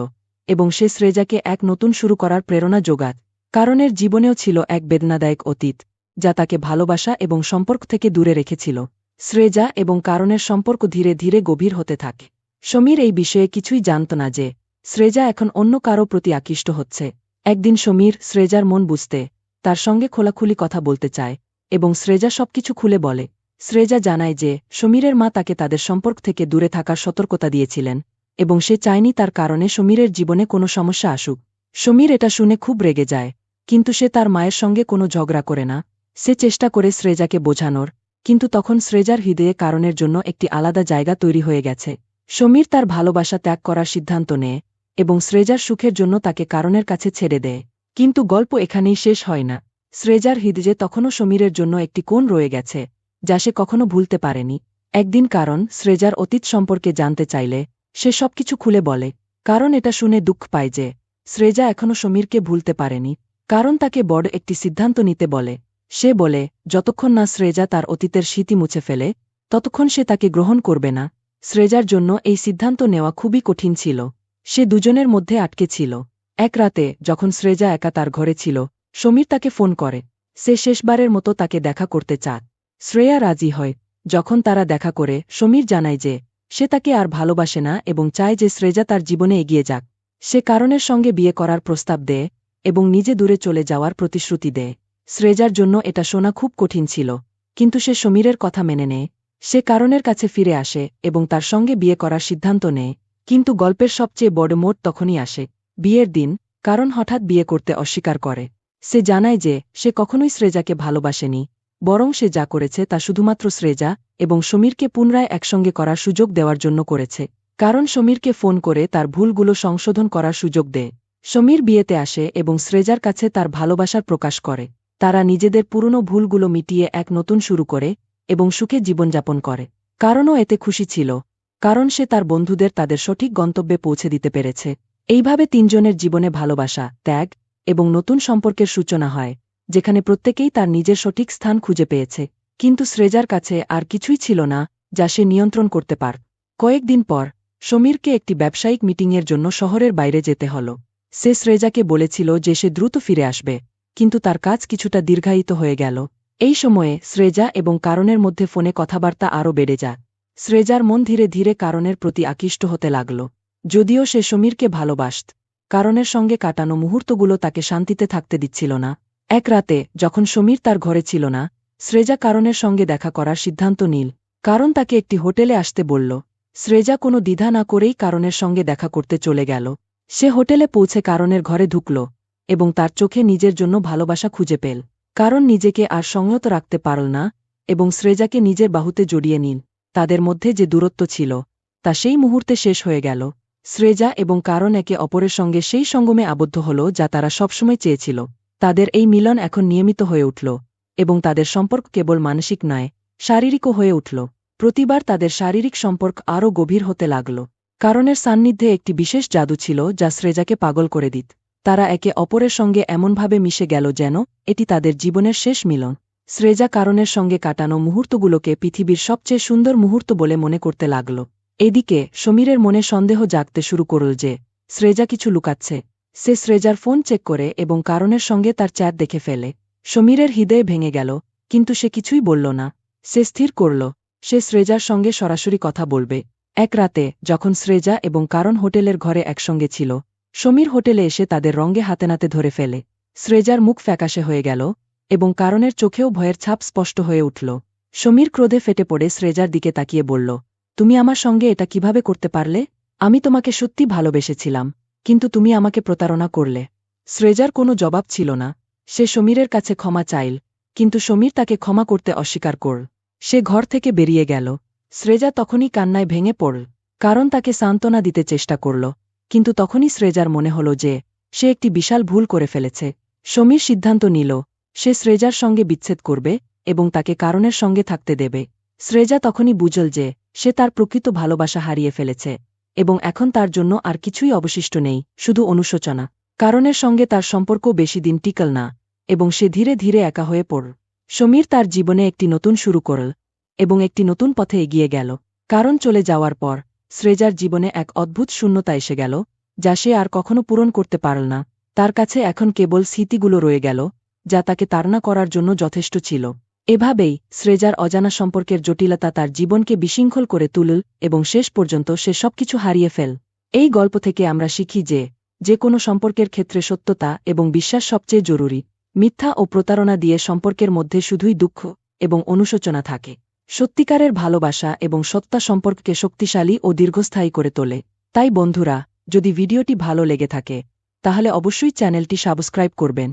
এবং সে শ্রেজাকে এক নতুন শুরু করার প্রেরণা যোগায়। কারণের জীবনেও ছিল এক বেদনাদায়ক অতীত, যা তাকে ভালোবাসা এবং সম্পর্ক থেকে দূরে রেখেছিল। শ্রেজা এবং কারণের সম্পর্ক ধীরে ধীরে গভীর হতে থাকে। সমীর এই বিষয়ে কিছুই জানত না যে শ্রেজা এখন অন্য কারো প্রতি আকৃষ্ট হচ্ছে। একদিন সমীর শ্রেজার মন বুঝতে তার সঙ্গে খোলাখুলি কথা বলতে চায়, এবং শ্রেজা সবকিছু খুলে বলে। শ্রেজা জানায় যে সমীরের মা তাকে তাদের সম্পর্ক থেকে দূরে থাকার সতর্কতা দিয়েছিলেন, এবং সে চায়নি তার কারণে সমীরের জীবনে কোনো সমস্যা আসুক। সমীর এটা শুনে খুব রেগে যায়, কিন্তু সে তার মায়ের সঙ্গে কোনো ঝগড়া করে না। সে চেষ্টা করে শ্রেজাকে বোঝানোর, কিন্তু তখন শ্রেজার হৃদয়ে কারণের জন্য একটি আলাদা জায়গা তৈরি হয়ে গেছে। সমীর তার ভালোবাসা ত্যাগ করার সিদ্ধান্ত নেয়, এবং শ্রেজার সুখের জন্য তাকে কারণের কাছে ছেড়ে দেয়। কিন্তু গল্প এখানেই শেষ হয় না। শ্রেজার হৃদয়ে তখনও সমীরের জন্য একটি কোণ রয়ে গেছে, যা সে কখনো ভুলতে পারেনি। একদিন কারণ শ্রেজার অতীত সম্পর্কে জানতে চাইলে সে সবকিছু খুলে বলে। কারণ এটা শুনে দুঃখ পায় যে শ্রেজা এখনও সমীরকে ভুলতে পারেনি। কারণ তাকে বড় একটি সিদ্ধান্ত নিতে বলে। সে বলে, যতক্ষণ না শ্রেজা তার অতীতের স্মৃতি মুছে ফেলে, ততক্ষণ সে তাকে গ্রহণ করবে না। শ্রেজার জন্য এই সিদ্ধান্ত নেওয়া খুবই কঠিন ছিল। সে দুজনের মধ্যে আটকে ছিল। এক রাতে যখন শ্রেজা একা তার ঘরে ছিল, সমীর তাকে ফোন করে। সে শেষবারের মতো তাকে দেখা করতে চায়। শ্রেয়া রাজি হয়। যখন তারা দেখা করে, সমীর জানায় যে সে তাকে আর ভালোবাসে না এবং চায় যে শ্রেজা তার জীবনে এগিয়ে যাক। সে কারণের সঙ্গে বিয়ে করার প্রস্তাব দেয় এবং নিজে দূরে চলে যাওয়ার প্রতিশ্রুতি দেয়। শ্রেজার জন্য এটা শোনা খুব কঠিন ছিল, কিন্তু সে সমীরের কথা মেনে নেয়। সে কারণের কাছে ফিরে আসে এবং তার সঙ্গে বিয়ে করার সিদ্ধান্ত নেয়। কিন্তু গল্পের সবচেয়ে বড় মোড় তখনই আসে। বিয়ের দিন কারণ হঠাৎ বিয়ে করতে অস্বীকার করে। সে জানায় যে সে কখনোই শ্রেজাকে ভালোবাসেনি, বরং সে যা করেছে তা শুধুমাত্র শ্রেজা এবং সমীরকে পুনরায় একসঙ্গে করার সুযোগ দেওয়ার জন্য করেছে। কারণ সমীরকে ফোন করে তার ভুলগুলো সংশোধন করার সুযোগ দেয়। সমীর বিয়েতে আসে এবং শ্রেজার কাছে তার ভালোবাসার প্রকাশ করে। তারা নিজেদের পুরনো ভুলগুলো মিটিয়ে এক নতুন শুরু করে এবং সুখে জীবনযাপন করে। কারণও এতে খুশি ছিল, কারণ সে তার বন্ধুদের তাদের সঠিক গন্তব্যে পৌঁছে দিতে পেরেছে। এইভাবে তিনজনের জীবনে ভালোবাসা, ত্যাগ এবং নতুন সম্পর্কের সূচনা হয়, যেখানে প্রত্যেকেই তার নিজের সঠিক স্থান খুঁজে পেয়েছে। কিন্তু শ্রেজার কাছে আর কিছুই ছিল না যা সে নিয়ন্ত্রণ করতে পার। কয়েকদিন পর সমীরকে একটি ব্যবসায়িক মিটিংয়ের জন্য শহরের বাইরে যেতে হল। সে শ্রেজাকে বলেছিল যে সে দ্রুত ফিরে আসবে, কিন্তু তার কাজ কিছুটা দীর্ঘায়িত হয়ে গেল। এই সময়ে শ্রেজা এবং কারণের মধ্যে ফোনে কথাবার্তা আরও বেড়ে যায়। শ্রেজার মন ধীরে ধীরে কারণের প্রতি আকৃষ্ট হতে লাগল। যদিও সে সমীরকে ভালোবাসত, কারণের সঙ্গে কাটানো মুহূর্তগুলো তাকে শান্তিতে থাকতে দিচ্ছিল না। এক রাতে যখন সমীর তার ঘরে ছিল না, শ্রেজা কারণের সঙ্গে দেখা করার সিদ্ধান্ত নিল। কারণ তাকে একটি হোটেলে আসতে বলল। শ্রেজা কোনো দ্বিধা না করেই কারণের সঙ্গে দেখা করতে চলে গেল। সে হোটেলে পৌঁছে কারণের ঘরে ঢুকল এবং তার চোখে নিজের জন্য ভালোবাসা খুঁজে পেল। কারণ নিজেকে আর সংযত রাখতে পারল না এবং শ্রেজাকে নিজের বাহুতে জড়িয়ে নিল। তাদের মধ্যে যে দূরত্ব ছিল তা সেই মুহূর্তে শেষ হয়ে গেল। শ্রেজা এবং কারণ একে অপরের সঙ্গে সেই সঙ্গমে আবদ্ধ হল যা তারা সবসময় চেয়েছিল। তাদের এই মিলন এখন নিয়মিত হয়ে উঠল, এবং তাদের সম্পর্ক কেবল মানসিক নয়, শারীরিকও হয়ে উঠল। প্রতিবার তাদের শারীরিক সম্পর্ক আরও গভীর হতে লাগল। কারণের সান্নিধ্যে একটি বিশেষ জাদু ছিল যা শ্রেজাকে পাগল করে দিত। তারা একে অপরের সঙ্গে এমনভাবে মিশে গেল যেন এটি তাদের জীবনের শেষ মিলন। শ্রেজা কারণের সঙ্গে কাটানো মুহূর্তগুলোকে পৃথিবীর সবচেয়ে সুন্দর মুহূর্ত বলে মনে করতে লাগল। এদিকে সমীরের মনে সন্দেহ জাগতে শুরু করল যে শ্রেজা কিছু লুকাচ্ছে। সে শ্রেজার ফোন চেক করে এবং কারণের সঙ্গে তার চ্যাট দেখে ফেলে। সমীরের হৃদয়ে ভেঙে গেল, কিন্তু সে কিছুই বলল না। সে স্থির করল সে শ্রেজার সঙ্গে সরাসরি কথা বলবে। এক রাতে যখন শ্রেজা এবং কারণ হোটেলের ঘরে একসঙ্গে ছিল, সমীর হোটেলে এসে তাদের রঙে হাতে নাতে ধরে ফেলে। শ্রেজার মুখ ফ্যাকাশে হয়ে গেল এবং কারণের চোখেও ভয়ের ছাপ স্পষ্ট হয়ে উঠল। সমীর ক্রোধে ফেটে পড়ে শ্রেজার দিকে তাকিয়ে বলল, তুমি আমার সঙ্গে এটা কিভাবে করতে পারলে? আমি তোমাকে সত্যি ভালোবেসেছিলাম, কিন্তু তুমি আমাকে প্রতারণা করলে। শ্রেজার কোনো জবাব ছিল না। সে সমীরের কাছে ক্ষমা চাইল, কিন্তু সমীর তাকে ক্ষমা করতে অস্বীকার করল। সে ঘর থেকে বেরিয়ে গেল। শ্রেজা তখনই কান্নায় ভেঙে পড়ল। কারণ তাকে সান্ত্বনা দিতে চেষ্টা করল, কিন্তু তখনই শ্রেজার মনে হল যে সে একটি বিশাল ভুল করে ফেলেছে। সমীর সিদ্ধান্ত নিল সে শ্রেজার সঙ্গে বিচ্ছেদ করবে এবং তাকে কারণের সঙ্গে থাকতে দেবে। শ্রেজা তখনই বুঝল যে সে তার প্রকৃত ভালোবাসা হারিয়ে ফেলেছে এবং এখন তার জন্য আর কিছুই অবশিষ্ট নেই, শুধু অনুশোচনা। কারণের সঙ্গে তার সম্পর্ক বেশি দিন টিকল না এবং সে ধীরে ধীরে একা হয়ে পড়ল। সমীর তার জীবনে একটি নতুন শুরু করল এবং একটি নতুন পথে এগিয়ে গেল। কারণ চলে যাওয়ার পর শ্রেজার জীবনে এক অদ্ভুত শূন্যতা এসে গেল, যা সে আর কখনো পূরণ করতে পারল না। তার কাছে এখন কেবল স্মৃতিগুলো রয়ে গেল, যা তাকে তাড়না করার জন্য যথেষ্ট ছিল। এভাবেই শ্রেজার অজানা সম্পর্কের জটিলতা তার জীবনকে বিশৃঙ্খল করে তুলল এবং শেষ পর্যন্ত সে সবকিছু হারিয়ে ফেল। এই গল্প থেকে আমরা শিখি যে কোনো সম্পর্কের ক্ষেত্রে সত্যতা এবং বিশ্বাস সবচেয়ে জরুরি। মিথ্যা ও প্রতারণা দিয়ে সম্পর্কের মধ্যে শুধুই দুঃখ এবং অনুশোচনা থাকে। সত্যিকারের ভালোবাসা এবং সত্তা সম্পর্ককে শক্তিশালী ও দীর্ঘস্থায়ী করে তোলে। তাই বন্ধুরা, যদি ভিডিওটি ভালো লেগে থাকে তাহলে অবশ্যই চ্যানেলটি সাবস্ক্রাইব করবেন।